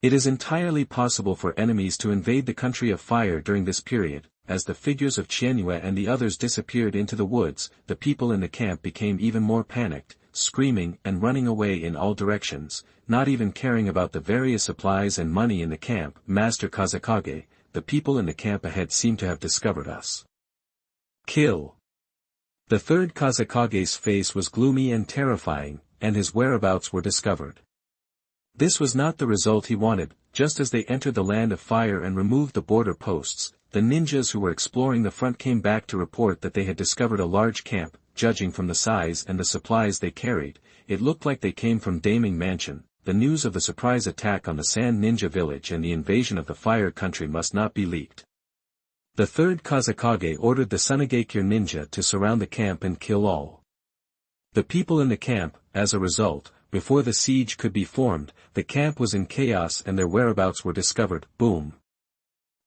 It is entirely possible for enemies to invade the country of fire during this period. As the figures of Qianyue and the others disappeared into the woods, the people in the camp became even more panicked, screaming and running away in all directions, not even caring about the various supplies and money in the camp. Master Kazekage, the people in the camp ahead seem to have discovered us. Kill. The third Kazekage's face was gloomy and terrifying. and his whereabouts were discovered. This was not the result he wanted. Just as they entered the land of fire and removed the border posts, the ninjas who were exploring the front came back to report that they had discovered a large camp. Judging from the size and the supplies they carried, it looked like they came from Daming Mansion. The news of the surprise attack on the Sand Ninja village and the invasion of the Fire Country must not be leaked. The third Kazekage ordered the Sunagakure ninja to surround the camp and kill all the people in the camp. As a result, before the siege could be formed, the camp was in chaos and their whereabouts were discovered. Boom!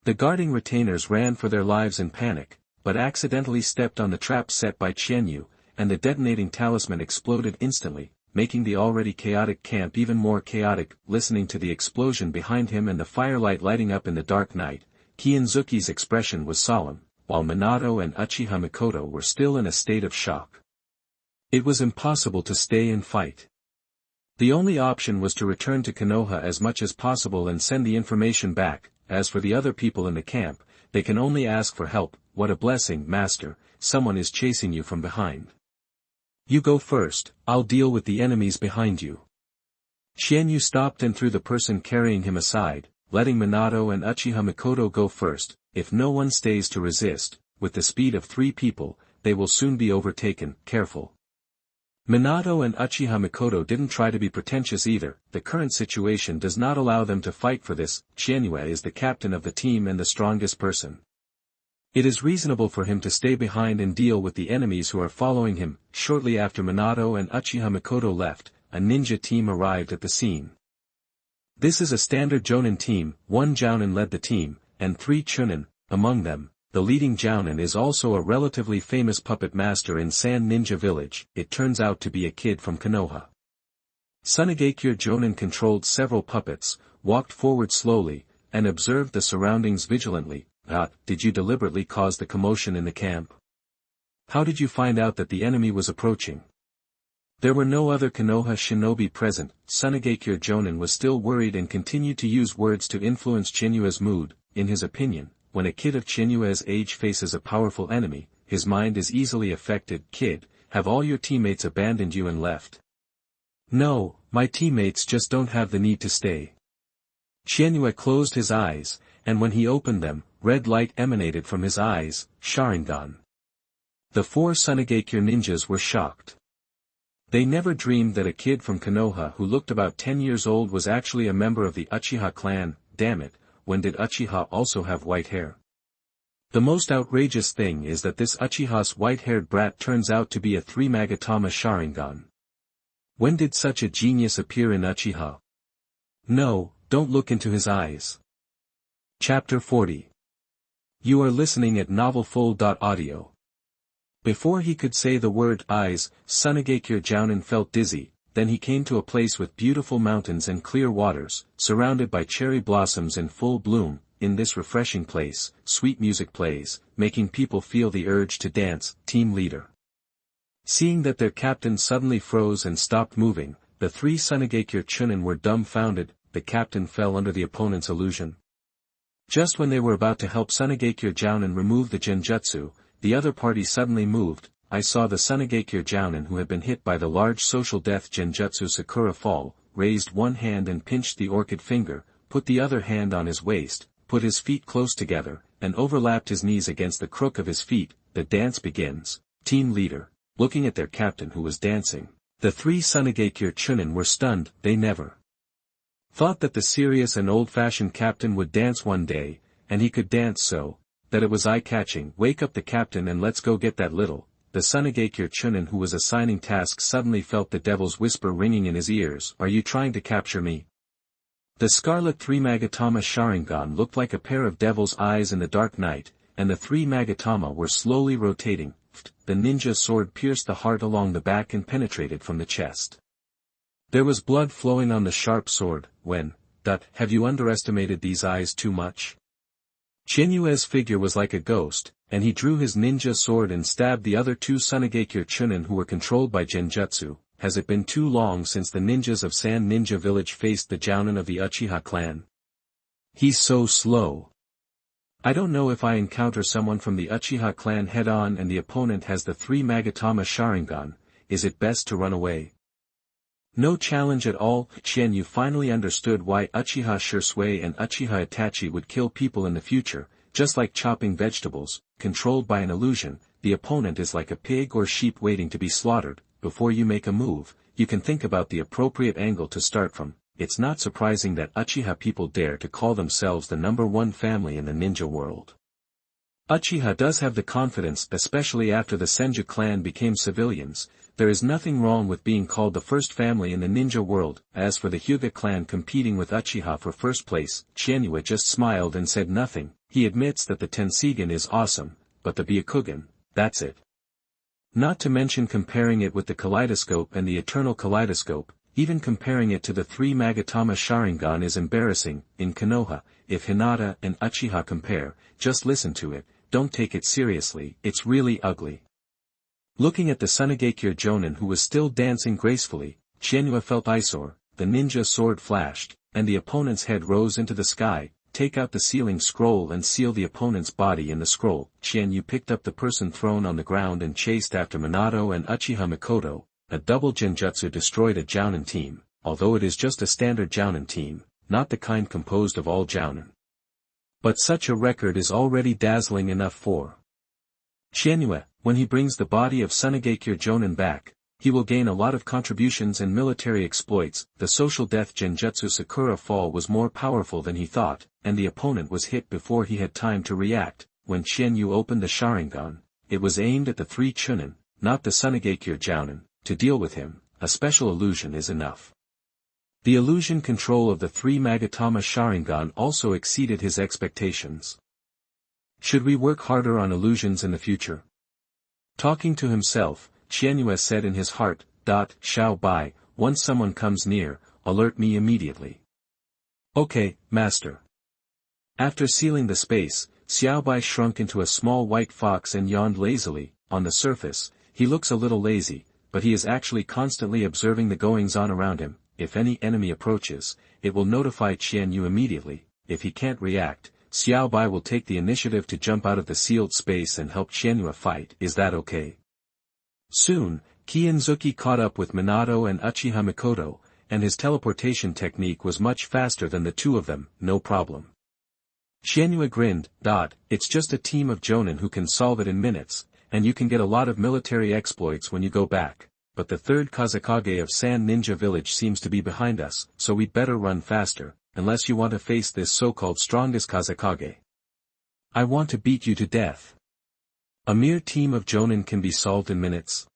The guarding retainers ran for their lives in panic, but accidentally stepped on the trap set by Qianyue, and the detonating talisman exploded instantly, making the already chaotic camp even more chaotic. Listening to the explosion behind him and the firelight lighting up in the dark night, Kianzuki's expression was solemn, while Minato and Uchiha Mikoto were still in a state of shock. It was impossible to stay and fight. The only option was to return to Konoha as much as possible and send the information back. As for the other people in the camp, they can only ask for help. What a blessing, master, someone is chasing you from behind. You go first, I'll deal with the enemies behind you. Qianyue stopped and threw the person carrying him aside, letting Minato and Uchiha Mikoto go first. If no one stays to resist, with the speed of 3 people, they will soon be overtaken. Careful. Minato and Uchiha Mikoto didn't try to be pretentious either. The current situation does not allow them to fight for this. Qianyue is the captain of the team and the strongest person. It is reasonable for him to stay behind and deal with the enemies who are following him. Shortly after Minato and Uchiha Mikoto left, a ninja team arrived at the scene. This is a standard Jounin team. 1 Jounin led the team, and 3 Chunin. Among them, the leading Jounin is also a relatively famous puppet master in Sand Ninja Village. It turns out to be a kid from Konoha. Sunagakure Jounin controlled several puppets, walked forward slowly, and observed the surroundings vigilantly. Did you deliberately cause the commotion in the camp? How did you find out that the enemy was approaching? There were no other Konoha shinobi present. Sunagakure Jounin was still worried and continued to use words to influence Qianyue's mood. In his opinion, when a kid of Qianyue's age faces a powerful enemy, his mind is easily affected. Kid, have all your teammates abandoned you and left? No, my teammates just don't have the need to stay. Qianyue closed his eyes, and when he opened them, red light emanated from his eyes. Sharingan. The 4 Sunagakure ninjas were shocked. They never dreamed that a kid from Konoha who looked about 10 years old was actually a member of the Uchiha clan. Damn it, when did Uchiha also have white hair? The most outrageous thing is that this Uchiha's white-haired brat turns out to be a 3 Magatama Sharingan. When did such a genius appear in Uchiha? No, don't look into his eyes. Chapter 40. You are listening at NavelFull.audio. Before he could say the word eyes, Sunagakure Jounin felt dizzy. Then he came to a place with beautiful mountains and clear waters, surrounded by cherry blossoms in full bloom. In this refreshing place, sweet music plays, making people feel the urge to dance. Team leader. Seeing that their captain suddenly froze and stopped moving, the 3 Sunagakure Chunin were dumbfounded. The captain fell under the opponent's illusion. Just when they were about to help Sunagakure Jounin remove the genjutsu, the other party suddenly moved. I saw the Sunagakure Jounin who had been hit by the large social death genjutsu Sakura fall, raised one hand and pinched the orchid finger, put the other hand on his waist, put his feet close together, and overlapped his knees against the crook of his feet. The dance begins. Team leader, looking at their captain who was dancing. The 3 Sunagakure Chunin were stunned. They never thought that the serious and old-fashioned captain would dance one day, and he could dance so that it was eye-catching. Wake up the captain and let's go get that little. The Sunagakure Chunin who was assigning tasks suddenly felt the devil's whisper ringing in his ears. Are you trying to capture me? The scarlet 3 Magatama Sharingan looked like a pair of devil's eyes in the dark night, and the 3 Magatama were slowly rotating. The ninja sword pierced the heart along the back and penetrated from the chest. There was blood flowing on the sharp sword. Have you underestimated these eyes too much? Qianyue's figure was like a ghost, and he drew his ninja sword and stabbed the other 2 Sunagakure Chunin who were controlled by genjutsu. Has it been too long since the ninjas of Sand Ninja Village faced the Jounin of the Uchiha clan? He's so slow. I don't know if I encounter someone from the Uchiha clan head-on and the opponent has the 3 Magatama Sharingan, is it best to run away? No challenge at all. Qianyue finally understood why Uchiha Shisui and Uchiha Itachi would kill people in the future, just like chopping vegetables, controlled by an illusion. The opponent is like a pig or sheep waiting to be slaughtered. Before you make a move, you can think about the appropriate angle to start from. It's not surprising that Uchiha people dare to call themselves the #1 family in the ninja world. Uchiha does have the confidence, especially after the Senju clan became civilians. There is nothing wrong with being called the first family in the ninja world. As for the Hyuga clan competing with Uchiha for first place, Qianyue just smiled and said nothing. He admits that the Tenseigan is awesome, but the Byakugan, that's it. Not to mention comparing it with the kaleidoscope and the eternal kaleidoscope, even comparing it to the 3 Magatama Sharingan is embarrassing. In Konoha, if Hinata and Uchiha compare, just listen to it, don't take it seriously, it's really ugly. Looking at the Tsunegakure Jonin who was still dancing gracefully, Qianyue felt eyesore. The ninja sword flashed, and the opponent's head rose into the sky. Take out the sealing scroll and seal the opponent's body in the scroll. Qianyue picked up the person thrown on the ground and chased after Minato and Uchiha Mikoto. A double genjutsu destroyed a Jounin team, although it is just a standard Jounin team, not the kind composed of all Jounin. But such a record is already dazzling enough for Qianyue. When he brings the body of Tsunegakure Jonin back, he will gain a lot of contributions and military exploits. The social death genjutsu Sakura Fall was more powerful than he thought, and the opponent was hit before he had time to react. When Qianyue opened the Sharingan, it was aimed at the 3 Chunin, not the Tsunegakure Jounin. To deal with him, a special illusion is enough. The illusion control of the 3 Magatama Sharingan also exceeded his expectations. Should we work harder on illusions in the future? Talking to himself, Qianyue said in his heart, Xiao Bai, once someone comes near, alert me immediately. Okay, master. After sealing the space, Xiao Bai shrunk into a small white fox and yawned lazily. On the surface, he looks a little lazy, but he is actually constantly observing the goings-on around him. If any enemy approaches, it will notify Qianyue immediately. If he can't react, Xiao Bai will take the initiative to jump out of the sealed space and help Qianyue fight. Is that okay? Soon, Kianzuki caught up with Minato and Uchiha Mikoto, and his teleportation technique was much faster than the 2 of them. No problem. Qianyue grinned. It's just a team of Jonin who can solve it in minutes, and you can get a lot of military exploits when you go back. But the 3rd Kazekage of Sand Ninja Village seems to be behind us, so we'd better run faster, unless you want to face this so-called strongest Kazekage. I want to beat you to death. A mere team of Jonin can be solved in minutes.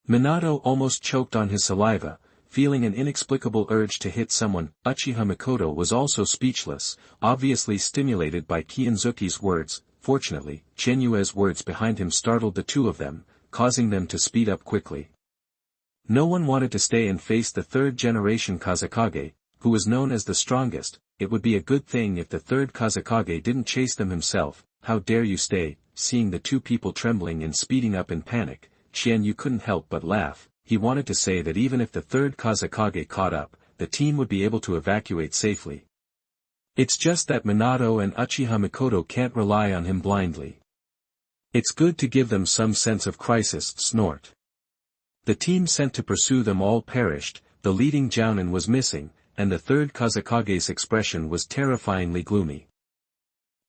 Minato almost choked on his saliva, feeling an inexplicable urge to hit someone. Uchiha Mikoto was also speechless, obviously stimulated by Kianzuki's words. Fortunately, Qianyue's words behind him startled the 2 of them, causing them to speed up quickly. No one wanted to stay and face the 3rd generation Kazekage, who was known as the strongest. It would be a good thing if the 3rd Kazekage didn't chase them himself. How dare you stay? Seeing the 2 people trembling and speeding up in panic, Qianyue couldn't help but laugh. He wanted to say that even if the 3rd Kazekage caught up, the team would be able to evacuate safely. It's just that Minato and Uchiha Mikoto can't rely on him blindly. It's good to give them some sense of crisis. Snort. The team sent to pursue them all perished, the leading Jounin was missing, and the 3rd Kazekage's expression was terrifyingly gloomy.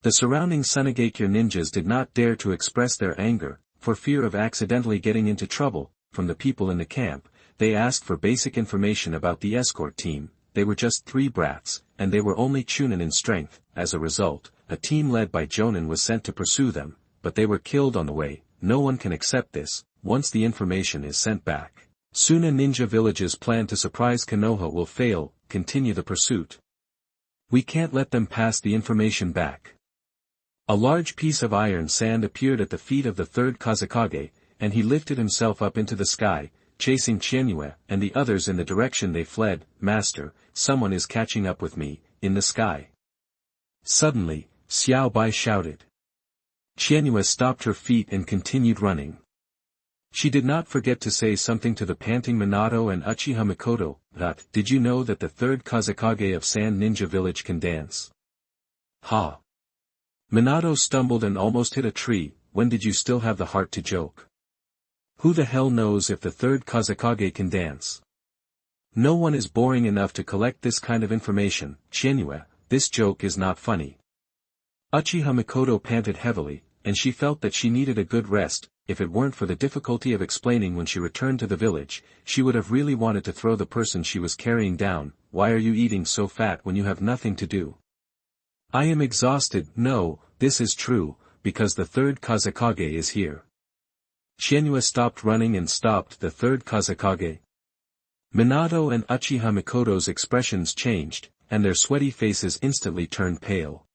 The surrounding Tsunegakure ninjas did not dare to express their anger, for fear of accidentally getting into trouble. From the people in the camp, they asked for basic information about the escort team. They were just 3 brats, and they were only Chunin in strength. As a result, a team led by Jonin was sent to pursue them, but they were killed on the way. No one can accept this. Once the information is sent back, soon a ninja village's plan to surprise Konoha will fail. Continue the pursuit. We can't let them pass the information back. A large piece of iron sand appeared at the feet of the 3rd Kazekage, and he lifted himself up into the sky, chasing Qianyue and the others in the direction they fled. Master, someone is catching up with me, in the sky. Suddenly, Xiao Bai shouted. Qianyue stopped her feet and continued running. She did not forget to say something to the panting Minato and Uchiha Mikoto. Did you know that the 3rd Kazekage of Sand Ninja Village can dance? Ha! Minato stumbled and almost hit a tree. When did you still have the heart to joke? Who the hell knows if the 3rd Kazekage can dance? No one is boring enough to collect this kind of information, Qianyue, this joke is not funny. Uchiha Mikoto panted heavily, and she felt that she needed a good rest. If it weren't for the difficulty of explaining when she returned to the village, she would have really wanted to throw the person she was carrying down. Why are you eating so fat when you have nothing to do? I am exhausted. No, this is true, because the third Kazekage is here. Qianyue stopped running and stopped the third Kazekage. Minato and Uchiha Mikoto's expressions changed, and their sweaty faces instantly turned pale.